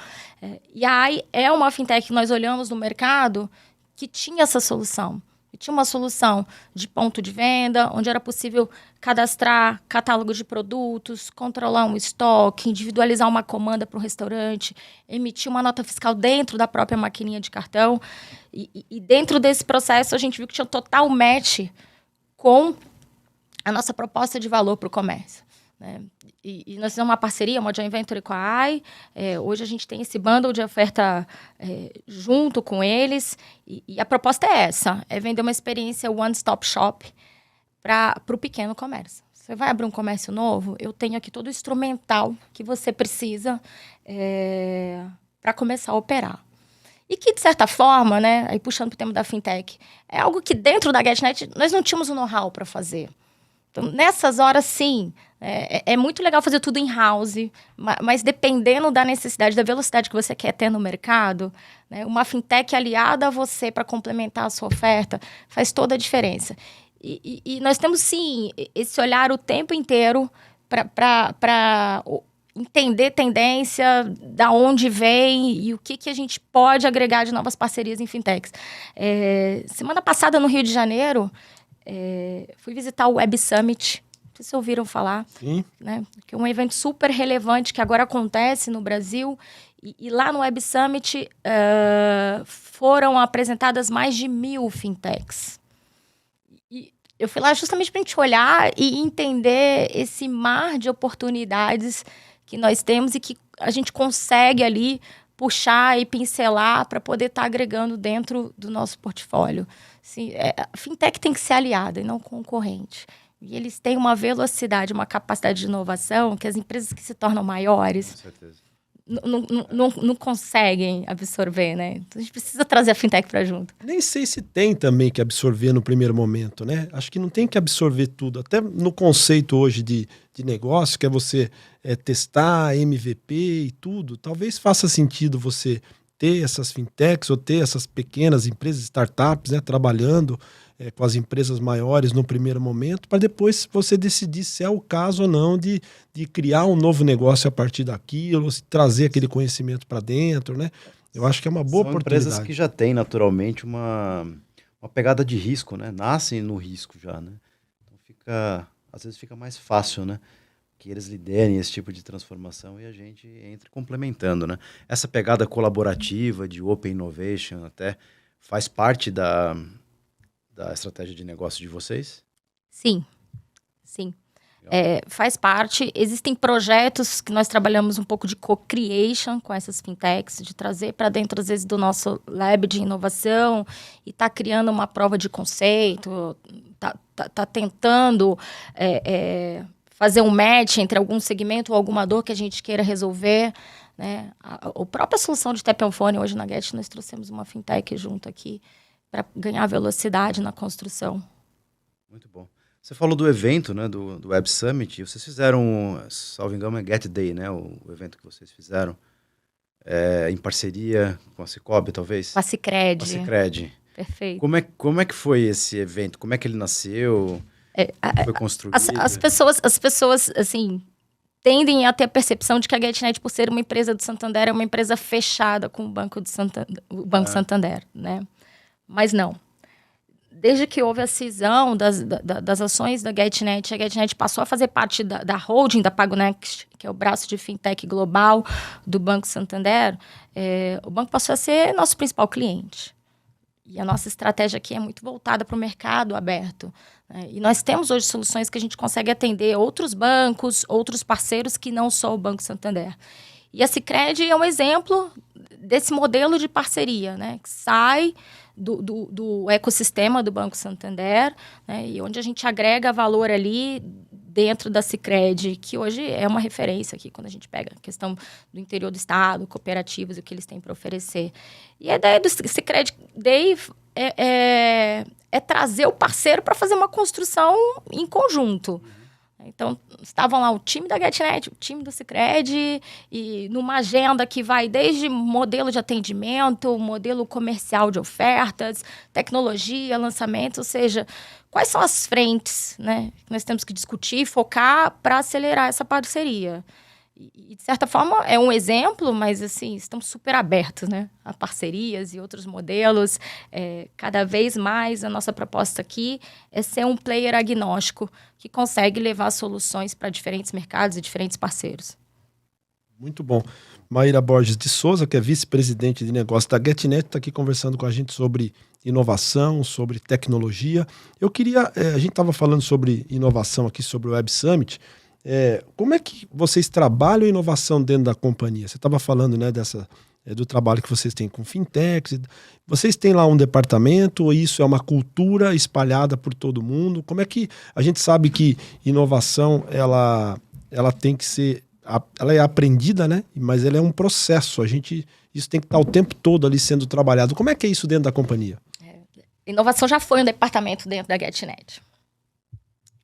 E a AI é uma fintech que nós olhamos no mercado que tinha essa solução. E tinha uma solução de ponto de venda, onde era possível cadastrar catálogo de produtos, controlar um estoque, individualizar uma comanda para o restaurante, emitir uma nota fiscal dentro da própria maquininha de cartão. E dentro desse processo, a gente viu que tinha um total match com a nossa proposta de valor para o comércio, né? E nós fizemos uma parceria, uma joint venture com a AI. Hoje a gente tem esse bundle de oferta junto com eles. E a proposta é essa, é vender uma experiência one-stop shop para o pequeno comércio. Você vai abrir um comércio novo, eu tenho aqui todo o instrumental que você precisa para começar a operar. E que, de certa forma, né, aí puxando para o tema da fintech, é algo que dentro da GetNet nós não tínhamos o know-how para fazer. Então, nessas horas, sim, é muito legal fazer tudo in-house, mas dependendo da necessidade, da velocidade que você quer ter no mercado, né, uma fintech aliada a você para complementar a sua oferta faz toda a diferença. E nós temos, sim, esse olhar o tempo inteiro para entender tendência, da onde vem e o que a gente pode agregar de novas parcerias em fintechs. Semana passada, no Rio de Janeiro, fui visitar o Web Summit. Não sei se ouviram falar. Sim. Né? Que é um evento super relevante que agora acontece no Brasil. E lá no Web Summit foram apresentadas mais de 1.000 fintechs. E eu fui lá justamente para a gente olhar e entender esse mar de oportunidades que nós temos e que a gente consegue ali puxar e pincelar para poder estar agregando dentro do nosso portfólio. Assim, a fintech tem que ser aliada e não concorrente. E eles têm uma velocidade, uma capacidade de inovação que as empresas que se tornam maiores Com certeza. não conseguem absorver, né? Então a gente precisa trazer a fintech para junto. Nem sei se tem também que absorver no primeiro momento, né? Acho que não tem que absorver tudo. Até no conceito hoje de negócio, que é você testar MVP e tudo, talvez faça sentido você ter essas fintechs ou ter essas pequenas empresas, startups, né, trabalhando com as empresas maiores no primeiro momento, para depois você decidir se é o caso ou não de criar um novo negócio a partir daquilo, trazer aquele conhecimento para dentro, né? Eu acho que é uma boa oportunidade. São empresas que já têm naturalmente uma pegada de risco, né? Nascem no risco já, né? Então às vezes fica mais fácil, né? Que eles liderem esse tipo de transformação e a gente entre complementando, né? Essa pegada colaborativa de Open Innovation até faz parte da estratégia de negócio de vocês? Sim. Faz parte. Existem projetos que nós trabalhamos um pouco de co-creation com essas fintechs, de trazer para dentro, às vezes, do nosso lab de inovação e tá criando uma prova de conceito, tá tentando fazer um match entre algum segmento ou alguma dor que a gente queira resolver, né? A própria solução de Tap on Phone, hoje na Get, nós trouxemos uma fintech junto aqui para ganhar velocidade na construção Muito bom. Você falou do evento, né, do Web Summit. Vocês fizeram, salvo engano, é Get Day, né, o evento que vocês fizeram, em parceria com a Cicobi, talvez? Com a Sicredi. Com a Sicredi. Perfeito. Como é que foi esse evento? Como é que ele nasceu? Como foi construído? As pessoas, assim, tendem a ter a percepção de que a GetNet, por ser uma empresa do Santander, é uma empresa fechada com o Banco Santander, né? Mas não. Desde que houve a cisão das ações da GetNet, a GetNet passou a fazer parte da holding da PagoNext, que é o braço de fintech global do Banco Santander. O banco passou a ser nosso principal cliente. E a nossa estratégia aqui é muito voltada para o mercado aberto, né? E nós temos hoje soluções que a gente consegue atender outros bancos, outros parceiros que não só o Banco Santander. E a Sicredi é um exemplo desse modelo de parceria, né? Que sai do ecossistema do Banco Santander, né? E onde a gente agrega valor ali dentro da Sicredi, que hoje é uma referência aqui, quando a gente pega a questão do interior do estado, cooperativas e o que eles têm para oferecer. E a ideia do Sicredi Day é trazer o parceiro para fazer uma construção em conjunto. Então, estavam lá o time da GetNet, o time do Sicredi, e numa agenda que vai desde modelo de atendimento, modelo comercial de ofertas, tecnologia, lançamento, ou seja, quais são as frentes, né, que nós temos que discutir e focar para acelerar essa parceria. E, de certa forma, é um exemplo, mas, assim, estamos super abertos, né, a parcerias e outros modelos. Cada vez mais, a nossa proposta aqui é ser um player agnóstico que consegue levar soluções para diferentes mercados e diferentes parceiros. Muito bom. Maíra Borges de Souza, que é vice-presidente de negócios da GetNet, está aqui conversando com a gente sobre inovação, sobre tecnologia. Eu queria... a gente estava falando sobre inovação aqui, sobre o Web Summit. Como é que vocês trabalham a inovação dentro da companhia? Você estava falando, né, do trabalho que vocês têm com fintechs. Vocês têm lá um departamento ou isso é uma cultura espalhada por todo mundo? Como é que a gente sabe que inovação ela tem que ser... Ela é aprendida, né? Mas ela é um processo. Isso tem que estar o tempo todo ali sendo trabalhado. Como é que é isso dentro da companhia? Inovação já foi um departamento dentro da GetNet.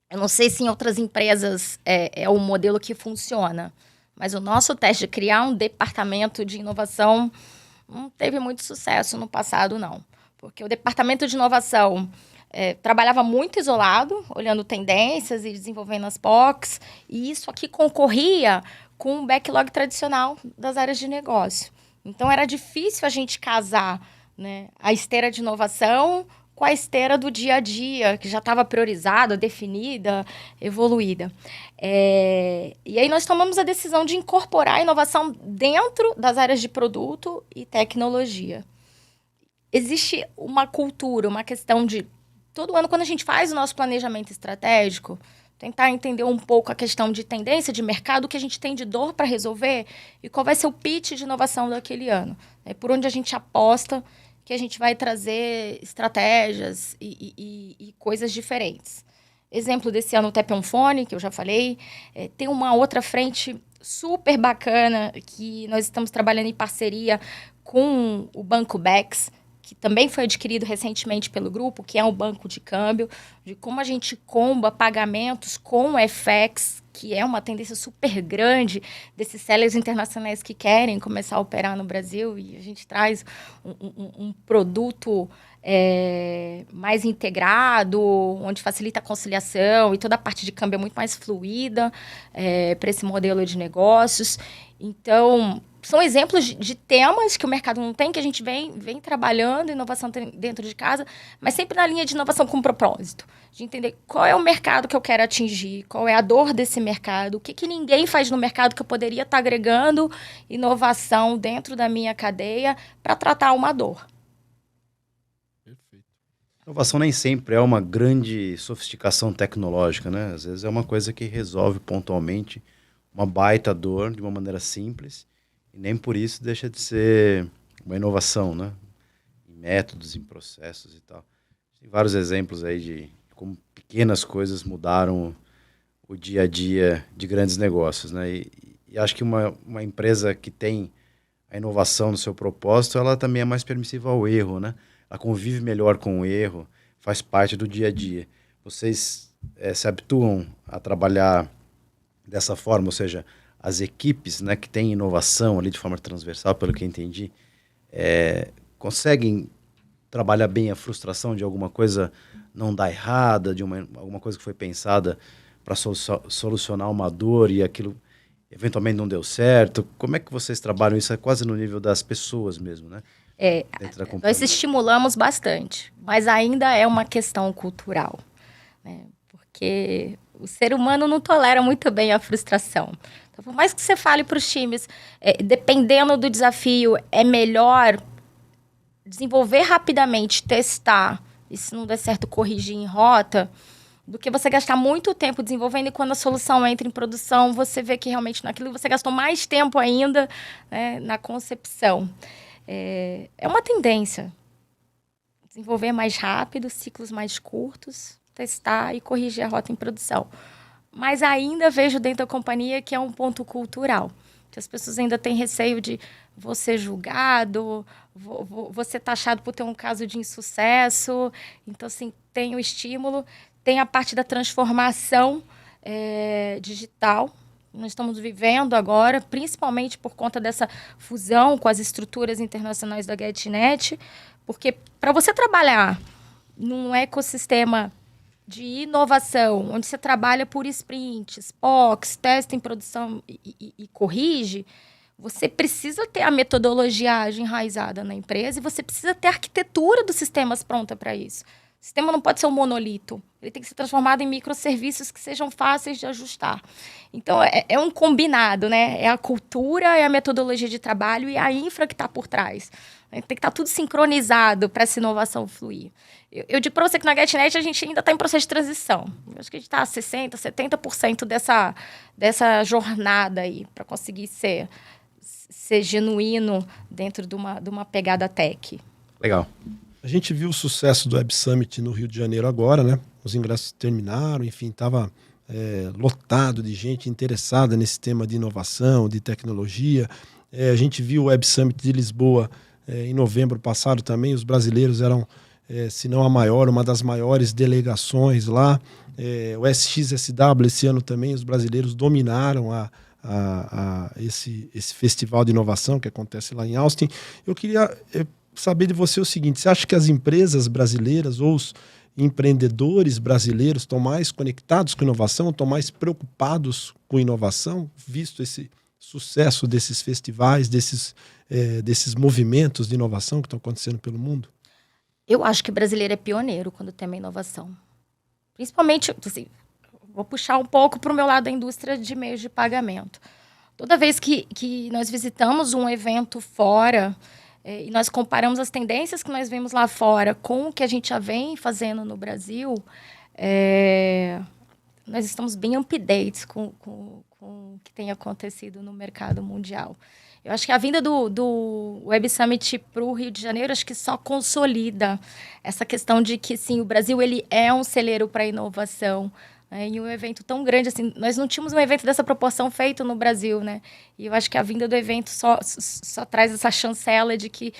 Eu não sei se em outras empresas é o modelo que funciona, mas o nosso teste de criar um departamento de inovação não teve muito sucesso no passado, não. Porque o departamento de inovação trabalhava muito isolado, olhando tendências e desenvolvendo as POCs, e isso aqui concorria com o backlog tradicional das áreas de negócio. Então, era difícil a gente casar, né, a esteira de inovação com a esteira do dia a dia, que já estava priorizada, definida, evoluída. E aí nós tomamos a decisão de incorporar a inovação dentro das áreas de produto e tecnologia. Existe uma cultura, uma questão de... Todo ano, quando a gente faz o nosso planejamento estratégico, tentar entender um pouco a questão de tendência de mercado, o que a gente tem de dor para resolver e qual vai ser o pitch de inovação daquele ano. Por onde a gente aposta que a gente vai trazer estratégias e coisas diferentes. Exemplo desse ano, o Tap on Phone, que eu já falei. Tem uma outra frente super bacana que nós estamos trabalhando em parceria com o Banco Bex, que também foi adquirido recentemente pelo grupo, que é um banco de câmbio, de como a gente comba pagamentos com FX, que é uma tendência super grande desses sellers internacionais que querem começar a operar no Brasil, e a gente traz um produto mais integrado, onde facilita a conciliação e toda a parte de câmbio é muito mais fluida para esse modelo de negócios. Então, são exemplos de temas que o mercado não tem, que a gente vem trabalhando, inovação dentro de casa, mas sempre na linha de inovação com propósito. De entender qual é o mercado que eu quero atingir, qual é a dor desse mercado, o que ninguém faz no mercado que eu poderia estar agregando inovação dentro da minha cadeia para tratar uma dor. Perfeito. Inovação nem sempre é uma grande sofisticação tecnológica, né? Às vezes é uma coisa que resolve pontualmente uma baita dor de uma maneira simples. E nem por isso deixa de ser uma inovação, né? Em métodos, em processos e tal. Tem vários exemplos aí de como pequenas coisas mudaram o dia a dia de grandes negócios, né? E acho que uma empresa que tem a inovação no seu propósito, ela também é mais permissiva ao erro, né? Ela convive melhor com o erro, faz parte do dia a dia. vocês se habituam a trabalhar dessa forma, ou seja, as equipes, né, que têm inovação ali de forma transversal, pelo que eu entendi, conseguem trabalhar bem a frustração de alguma coisa não dar errada, de alguma coisa que foi pensada para solucionar uma dor e aquilo eventualmente não deu certo. Como é que vocês trabalham isso? É quase no nível das pessoas mesmo, né? Dentro da companhia. Nós estimulamos bastante, mas ainda é uma questão cultural, né? Porque o ser humano não tolera muito bem a frustração. Então, por mais que você fale para os times, dependendo do desafio, é melhor desenvolver rapidamente, testar, e se não der certo, corrigir em rota, do que você gastar muito tempo desenvolvendo e quando a solução entra em produção, você vê que realmente naquilo você gastou mais tempo ainda, né, na concepção. É uma tendência. Desenvolver mais rápido, ciclos mais curtos, testar e corrigir a rota em produção. Mas ainda vejo dentro da companhia que é um ponto cultural. Que as pessoas ainda têm receio de vou ser julgado, vou ser taxado por ter um caso de insucesso. Então, assim, tem o estímulo, tem a parte da transformação digital. Nós estamos vivendo agora, principalmente por conta dessa fusão com as estruturas internacionais da GetNet, porque para você trabalhar num ecossistema de inovação, onde você trabalha por sprints, POCs, testa em produção e corrige, você precisa ter a metodologia enraizada na empresa e você precisa ter a arquitetura dos sistemas pronta para isso. O sistema não pode ser um monolito. Ele tem que ser transformado em microserviços que sejam fáceis de ajustar. Então, é um combinado, né? É a cultura, é a metodologia de trabalho e a infra que está por trás. Tem que estar tudo sincronizado para essa inovação fluir. Eu digo para você que na GetNet a gente ainda está em processo de transição. Eu acho que a gente está a 60%, 70% dessa jornada aí para conseguir ser genuíno dentro de uma pegada tech. Legal. A gente viu o sucesso do Web Summit no Rio de Janeiro agora, né? Os ingressos terminaram, enfim, estava lotado de gente interessada nesse tema de inovação, de tecnologia. A gente viu o Web Summit de Lisboa em novembro passado também. Os brasileiros eram, se não a maior, uma das maiores delegações lá. O SXSW esse ano também, os brasileiros dominaram esse festival de inovação que acontece lá em Austin. Eu queria saber de você o seguinte: você acha que as empresas brasileiras ou os empreendedores brasileiros estão mais conectados com inovação, estão mais preocupados com inovação, visto esse sucesso desses festivais, desses movimentos de inovação que estão acontecendo pelo mundo? Eu acho que o brasileiro é pioneiro quando tem uma inovação. Principalmente, assim, vou puxar um pouco para o meu lado da indústria de meios de pagamento. Toda vez que nós visitamos um evento fora e nós comparamos as tendências que nós vemos lá fora com o que a gente já vem fazendo no Brasil, nós estamos bem up-to-date com o que tem acontecido no mercado mundial. Eu acho que a vinda do Web Summit para o Rio de Janeiro, acho que só consolida essa questão de que, sim, o Brasil ele é um celeiro para a inovação. Em um evento tão grande, assim, nós não tínhamos um evento dessa proporção feito no Brasil, né? E eu acho que a vinda do evento só traz essa chancela de que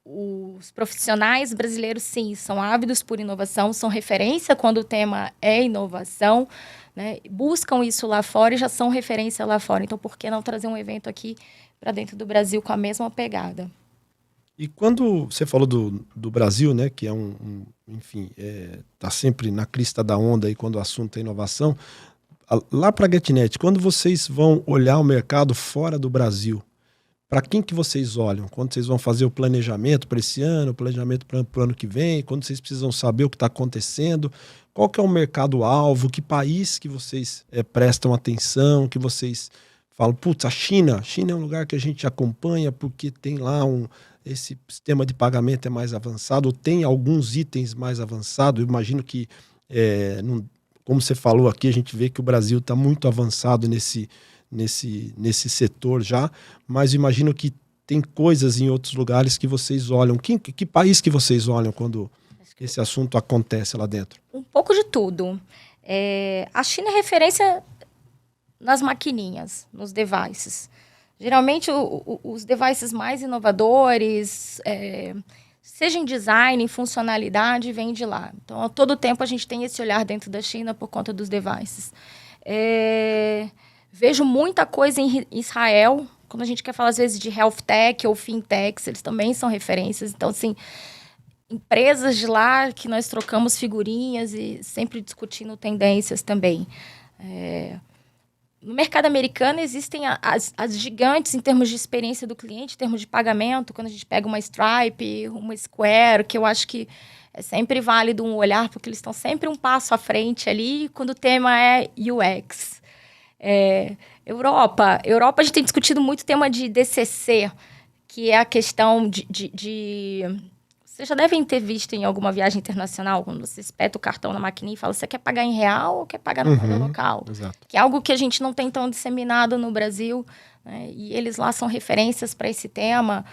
os profissionais brasileiros, sim, são ávidos por inovação, são referência quando o tema é inovação, né? Buscam isso lá fora e já são referência lá fora. Então, por que não trazer um evento aqui para dentro do Brasil com a mesma pegada? E quando você falou do Brasil, né, que é enfim, tá sempre na crista da onda aí quando o assunto é inovação, lá para a GetNet, quando vocês vão olhar o mercado fora do Brasil, para quem que vocês olham? Quando vocês vão fazer o planejamento para esse ano, o planejamento para o ano que vem, quando vocês precisam saber o que está acontecendo, qual que é o mercado-alvo, que país que vocês prestam atenção, que vocês falam, putz, a China é um lugar que a gente acompanha porque tem lá esse sistema de pagamento é mais avançado, ou tem alguns itens mais avançados. Eu imagino que, como você falou aqui, a gente vê que o Brasil está muito avançado nesse setor já, mas imagino que tem coisas em outros lugares que vocês olham. Que país que vocês olham quando esse assunto acontece lá dentro? Um pouco de tudo. A China é referência nas maquininhas, nos devices. Geralmente, os devices mais inovadores seja em design, em funcionalidade, vem de lá. Então, a todo tempo a gente tem esse olhar dentro da China por conta dos devices. Vejo muita coisa em Israel, quando a gente quer falar, às vezes, de health tech ou fintechs, eles também são referências. Então, assim, empresas de lá que nós trocamos figurinhas e sempre discutindo tendências também. No mercado americano existem as gigantes em termos de experiência do cliente, em termos de pagamento, quando a gente pega uma Stripe, uma Square, que eu acho que é sempre válido um olhar, porque eles estão sempre um passo à frente ali, quando o tema é UX. Europa, a gente tem discutido muito o tema de DCC, que é a questão de... Vocês já devem ter visto em alguma viagem internacional, quando você espeta o cartão na maquininha e fala, você quer pagar em real ou quer pagar no moeda local? Exato. Que é algo que a gente não tem tão disseminado no Brasil, né? E eles lá são referências para esse tema,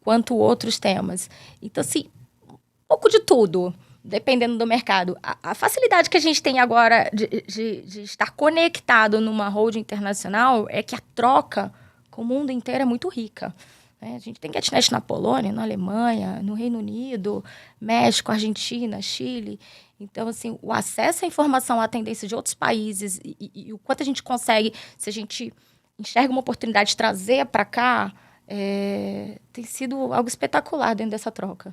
quanto outros temas. Então, assim, um pouco de tudo, dependendo do mercado. A facilidade que a gente tem agora de estar conectado numa holding internacional é que a troca com o mundo inteiro é muito rica. A gente tem GetNet na Polônia, na Alemanha, no Reino Unido, México, Argentina, Chile. Então, assim, o acesso à informação, à tendência de outros países e o quanto a gente consegue, se a gente enxerga uma oportunidade de trazer para cá, tem sido algo espetacular dentro dessa troca.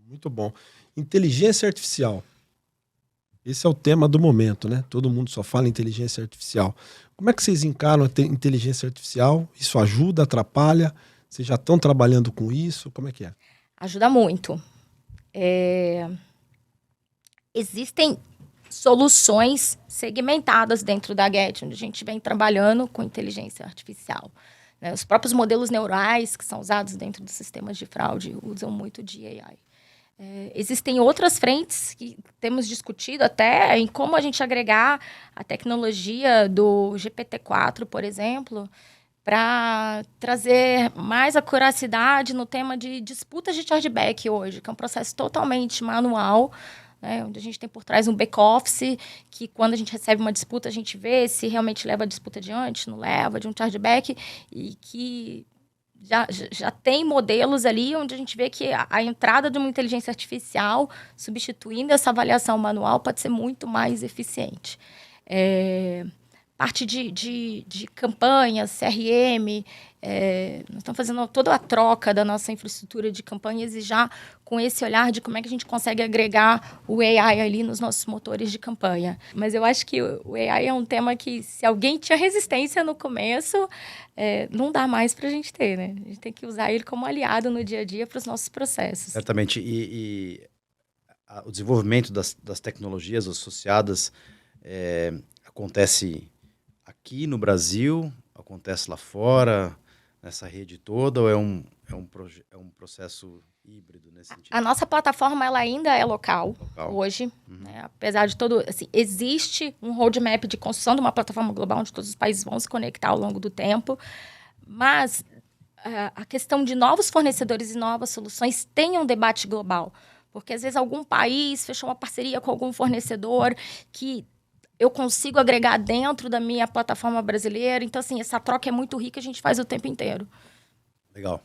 Muito bom. Inteligência artificial. Esse é o tema do momento, né? Todo mundo só fala em inteligência artificial. Como é que vocês encaram a inteligência artificial? Isso ajuda, atrapalha? Vocês já estão trabalhando com isso? Como é que é? Ajuda muito. Existem soluções segmentadas dentro da Get, onde a gente vem trabalhando com inteligência artificial. Né? Os próprios modelos neurais que são usados dentro dos sistemas de fraude usam muito de AI. Existem outras frentes que temos discutido até em como a gente agregar a tecnologia do GPT-4, por exemplo, para trazer mais acuracidade no tema de disputas de chargeback hoje, que é um processo totalmente manual, né, onde a gente tem por trás um back-office, que quando a gente recebe uma disputa, a gente vê se realmente leva a disputa adiante, não leva, de um chargeback, e que já tem modelos ali onde a gente vê que a entrada de uma inteligência artificial, substituindo essa avaliação manual, pode ser muito mais eficiente. Parte de campanhas, CRM, nós estamos fazendo toda a troca da nossa infraestrutura de campanhas e já com esse olhar de como é que a gente consegue agregar o AI ali nos nossos motores de campanha. Mas eu acho que o AI é um tema que, se alguém tinha resistência no começo, não dá mais para a gente ter, né? A gente tem que usar ele como aliado no dia a dia para os nossos processos. Certamente. E o desenvolvimento das tecnologias associadas acontece aqui no Brasil, acontece lá fora, nessa rede toda, ou é um processo híbrido nesse sentido? A nossa plataforma ela ainda é local. Hoje, né? Apesar de todo... Assim, existe um roadmap de construção de uma plataforma global onde todos os países vão se conectar ao longo do tempo, mas a questão de novos fornecedores e novas soluções tem um debate global, porque às vezes algum país fechou uma parceria com algum fornecedor que eu consigo agregar dentro da minha plataforma brasileira. Então, assim, essa troca é muito rica, a gente faz o tempo inteiro. Legal.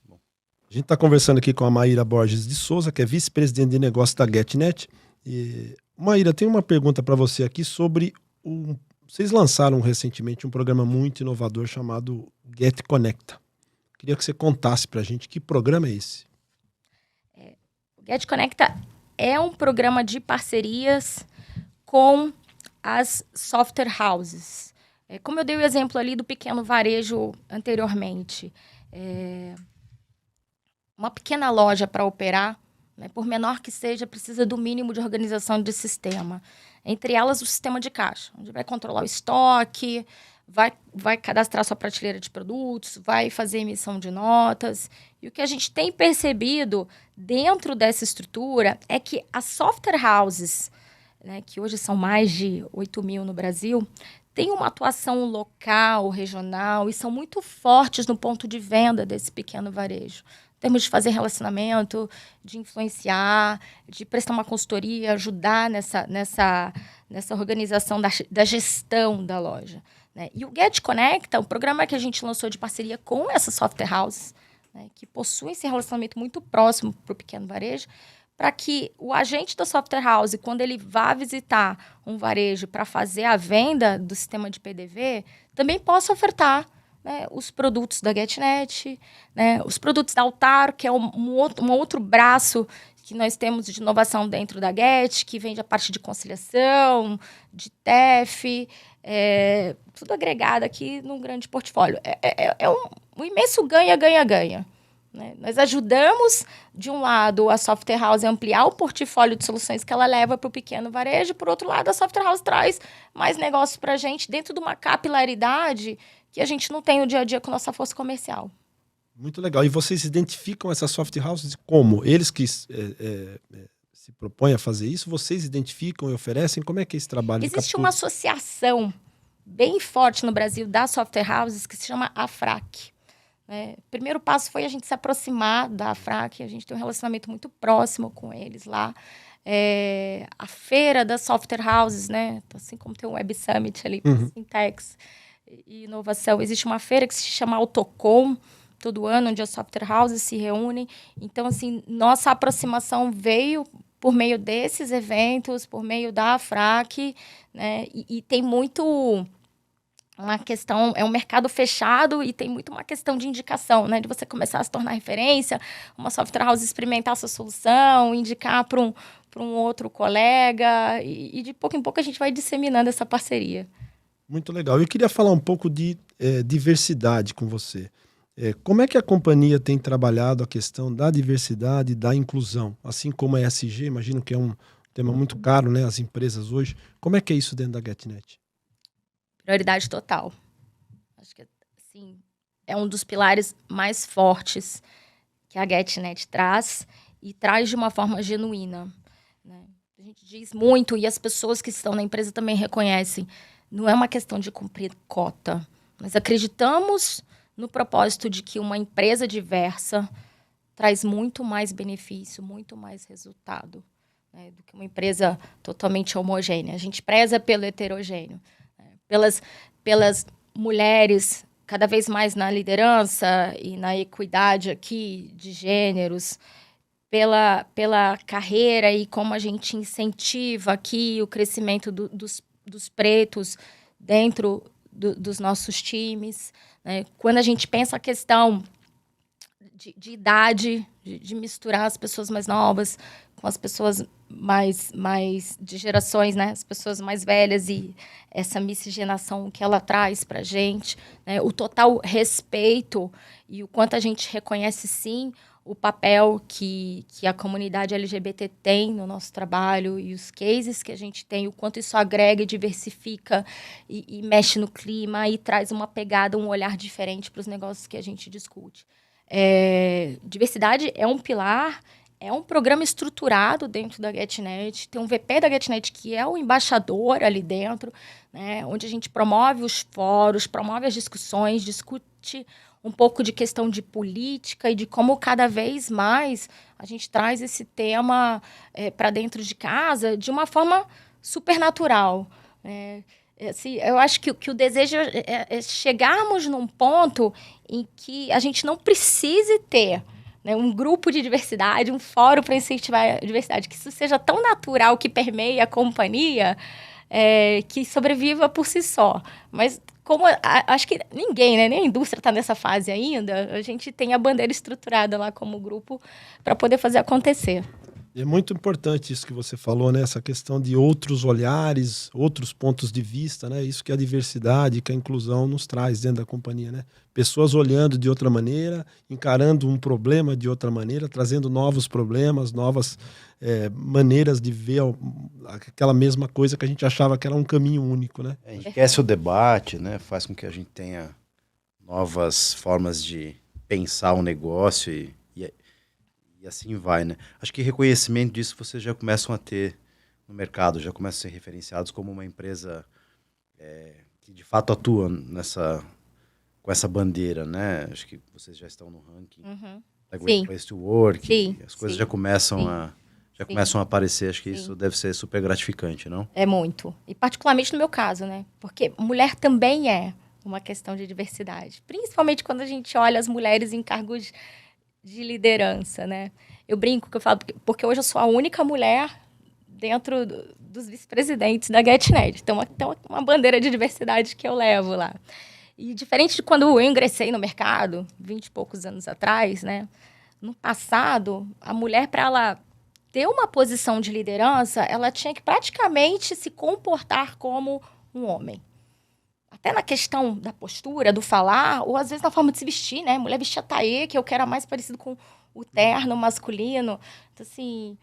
Bom. A gente está conversando aqui com a Maíra Borges de Souza, que é vice-presidente de negócios da GetNet. E, Maíra, tem uma pergunta para você aqui sobre vocês lançaram recentemente um programa muito inovador chamado Get Conecta. Queria que você contasse para a gente que programa é esse. O Get Conecta é um programa de parcerias com as software houses. Como eu dei o exemplo ali do pequeno varejo anteriormente, uma pequena loja para operar, né, por menor que seja, precisa do mínimo de organização de sistema. Entre elas, o sistema de caixa, onde vai controlar o estoque, vai cadastrar sua prateleira de produtos, vai fazer emissão de notas. E o que a gente tem percebido dentro dessa estrutura é que as software houses, né, que hoje são mais de 8 mil no Brasil, têm uma atuação local, regional, e são muito fortes no ponto de venda desse pequeno varejo. Em termos de fazer relacionamento, de influenciar, de prestar uma consultoria, ajudar nessa organização da gestão da loja. Né? E o Get Conecta, o programa que a gente lançou de parceria com essas software houses, né, que possuem esse relacionamento muito próximo para o pequeno varejo, para que o agente da software house, quando ele vá visitar um varejo para fazer a venda do sistema de PDV, também possa ofertar, né, os produtos da GetNet, né, os produtos da Altar, que é um outro braço que nós temos de inovação dentro da Get, que vende a parte de conciliação, de TEF, tudo agregado aqui num grande portfólio. É um imenso ganha-ganha-ganha. Né? Nós ajudamos, de um lado, a software house a ampliar o portfólio de soluções que ela leva para o pequeno varejo, por outro lado, a software house traz mais negócios para a gente dentro de uma capilaridade que a gente não tem no dia a dia com nossa força comercial. Muito legal. E vocês identificam essas software houses como? Eles que se propõem a fazer isso, vocês identificam e oferecem? Como é que é esse trabalho? Existe uma associação bem forte no Brasil das software houses que se chama AFRAC. O primeiro passo foi a gente se aproximar da AFRAC, a gente tem um relacionamento muito próximo com eles lá. A feira das software houses, né? Assim como tem o Web Summit ali, Fintechs e inovação, existe uma feira que se chama Autocom, todo ano, onde as software houses se reúnem. Então, assim, nossa aproximação veio por meio desses eventos, por meio da AFRAC, né? E tem muito uma questão, é um mercado fechado e tem muito uma questão de indicação, né? De você começar a se tornar referência, uma software house experimentar a sua solução, indicar para um outro colega, e de pouco em pouco a gente vai disseminando essa parceria. Muito legal. Eu queria falar um pouco de diversidade com você. Como é que a companhia tem trabalhado a questão da diversidade e da inclusão? Assim como a ESG, imagino que é um tema muito caro, né, às empresas hoje. Como é que é isso dentro da GetNet? Prioridade total. Acho que, assim, é um dos pilares mais fortes que a GetNet traz e traz de uma forma genuína, né? A gente diz muito e as pessoas que estão na empresa também reconhecem. Não é uma questão de cumprir cota. Nós acreditamos no propósito de que uma empresa diversa traz muito mais benefício, muito mais resultado, né, do que uma empresa totalmente homogênea. A gente preza pelo heterogêneo, né, pelas mulheres cada vez mais na liderança e na equidade aqui de gêneros, pela carreira e como a gente incentiva aqui o crescimento dos pretos dentro dos nossos times, né? Quando a gente pensa a questão de idade, de misturar as pessoas mais novas com as pessoas mais de gerações, né? As pessoas mais velhas e essa miscigenação que ela traz para a gente, né? O total respeito e o quanto a gente reconhece, sim, o papel que a comunidade LGBT tem no nosso trabalho e os cases que a gente tem, o quanto isso agrega e diversifica e mexe no clima e traz uma pegada, um olhar diferente para os negócios que a gente discute. Diversidade é um pilar, é um programa estruturado dentro da GetNet, tem um VP da GetNet que é o embaixador ali dentro, né, onde a gente promove os fóruns, promove as discussões, discute um pouco de questão de política e de como cada vez mais a gente traz esse tema para dentro de casa de uma forma supernatural. Assim, eu acho que o desejo é chegarmos num ponto em que a gente não precise ter, né, um grupo de diversidade, um fórum para incentivar a diversidade, que isso seja tão natural que permeie a companhia, que sobreviva por si só. Mas como acho que ninguém, né, nem a indústria está nessa fase ainda, a gente tem a bandeira estruturada lá como grupo para poder fazer acontecer. É muito importante isso que você falou, né? Essa questão de outros olhares, outros pontos de vista, né? Isso que a diversidade, que a inclusão nos traz dentro da companhia, né? Pessoas olhando de outra maneira, encarando um problema de outra maneira, trazendo novos problemas, novas maneiras de ver aquela mesma coisa que a gente achava que era um caminho único, né? Enriquece o debate, né? Faz com que a gente tenha novas formas de pensar o negócio e assim vai, né? Acho que reconhecimento disso vocês já começam a ter no mercado, já começam a ser referenciados como uma empresa que de fato atua com essa bandeira, né? Acho que vocês já estão no ranking da Great Place to Work, as coisas já começam a aparecer. Acho que isso deve ser super gratificante, não? É muito. E particularmente no meu caso, né? Porque mulher também é uma questão de diversidade. Principalmente quando a gente olha as mulheres em cargos de liderança, né? Eu brinco que eu falo, porque hoje eu sou a única mulher dentro dos vice-presidentes da GetNet. Então, tem uma bandeira de diversidade que eu levo lá. E diferente de quando eu ingressei no mercado, 20 e poucos anos atrás, né? No passado, a mulher, para ela ter uma posição de liderança, ela tinha que praticamente se comportar como um homem. Até na questão da postura, do falar, ou às vezes na forma de se vestir, né? Mulher vestia taê, que eu quero mais parecido com o terno masculino. Então, assim,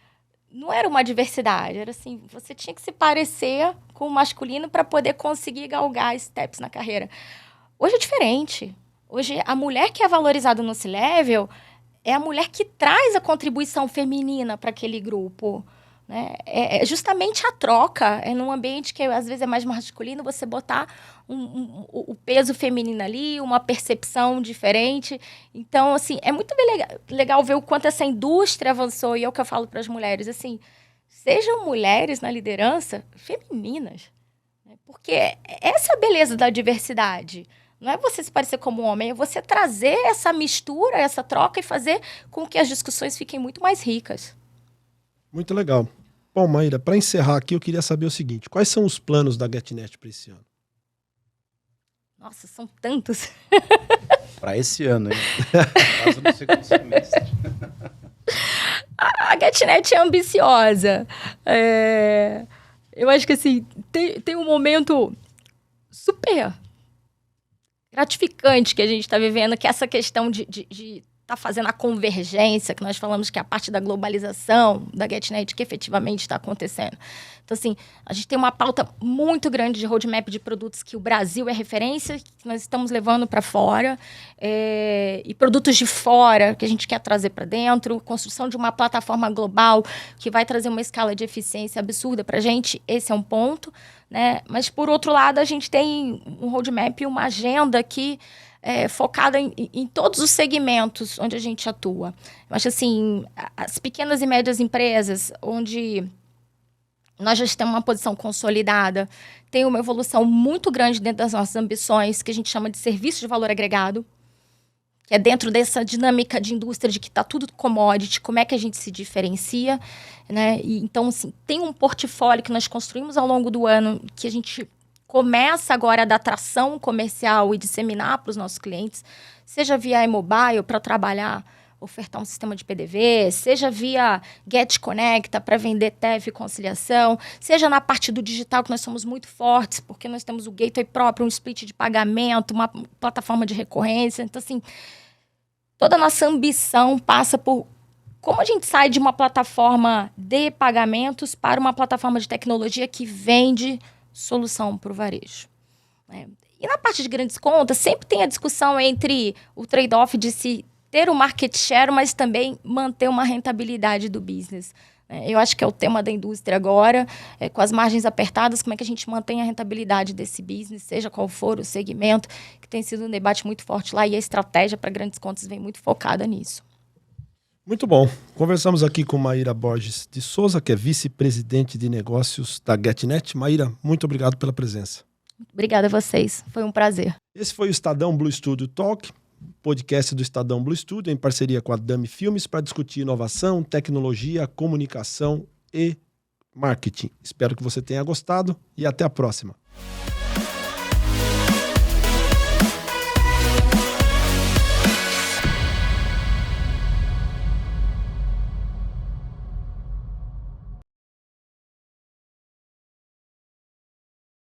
não era uma diversidade. Era assim, você tinha que se parecer com o masculino para poder conseguir galgar steps na carreira. Hoje é diferente. Hoje, a mulher que é valorizada no C-Level é a mulher que traz a contribuição feminina para aquele grupo. Né? É justamente a troca. É num ambiente que às vezes é mais masculino, você botar o peso feminino ali, uma percepção diferente. Então, assim, é muito legal ver o quanto essa indústria avançou. E é o que eu falo para as mulheres, assim, sejam mulheres na liderança femininas. Né? Porque essa é a beleza da diversidade. Não é você se parecer como um homem, é você trazer essa mistura, essa troca e fazer com que as discussões fiquem muito mais ricas. Muito legal. Bom, Maíra, para encerrar aqui, eu queria saber o seguinte: quais são os planos da GetNet para esse ano? Nossa, são tantos. Para esse ano, hein? Quase no segundo semestre. A GetNet é ambiciosa. Eu acho que assim, tem um momento super gratificante que a gente está vivendo, que é essa questão de tá fazendo a convergência, que nós falamos que é a parte da globalização da GetNet que efetivamente está acontecendo. Então, assim, a gente tem uma pauta muito grande de roadmap de produtos que o Brasil é referência, que nós estamos levando para fora, e produtos de fora que a gente quer trazer para dentro, construção de uma plataforma global que vai trazer uma escala de eficiência absurda para a gente, esse é um ponto, né? Mas, por outro lado, a gente tem um roadmap e uma agenda que focada em todos os segmentos onde a gente atua. Eu acho assim, as pequenas e médias empresas, onde nós já temos uma posição consolidada, tem uma evolução muito grande dentro das nossas ambições, que a gente chama de serviço de valor agregado, que é dentro dessa dinâmica de indústria de que está tudo commodity, como é que a gente se diferencia, né? E, então, assim, tem um portfólio que nós construímos ao longo do ano, que a gente começa agora a dar tração comercial e disseminar para os nossos clientes, seja via iMobile para trabalhar, ofertar um sistema de PDV, seja via Get Conecta para vender TEF e conciliação, seja na parte do digital, que nós somos muito fortes, porque nós temos o gateway próprio, um split de pagamento, uma plataforma de recorrência. Então, assim, toda a nossa ambição passa por como a gente sai de uma plataforma de pagamentos para uma plataforma de tecnologia que vende solução para o varejo. E na parte de grandes contas, sempre tem a discussão entre o trade-off de se ter um market share, mas também manter uma rentabilidade do business. Eu acho que é o tema da indústria agora, com as margens apertadas, como é que a gente mantém a rentabilidade desse business, seja qual for o segmento, que tem sido um debate muito forte lá, e a estratégia para grandes contas vem muito focada nisso. Muito bom. Conversamos aqui com Maíra Borges de Souza, que é vice-presidente de negócios da GetNet. Maíra, muito obrigado pela presença. Obrigada a vocês. Foi um prazer. Esse foi o Estadão Blue Studio Talk, podcast do Estadão Blue Studio, em parceria com a Dami Filmes, para discutir inovação, tecnologia, comunicação e marketing. Espero que você tenha gostado e até a próxima.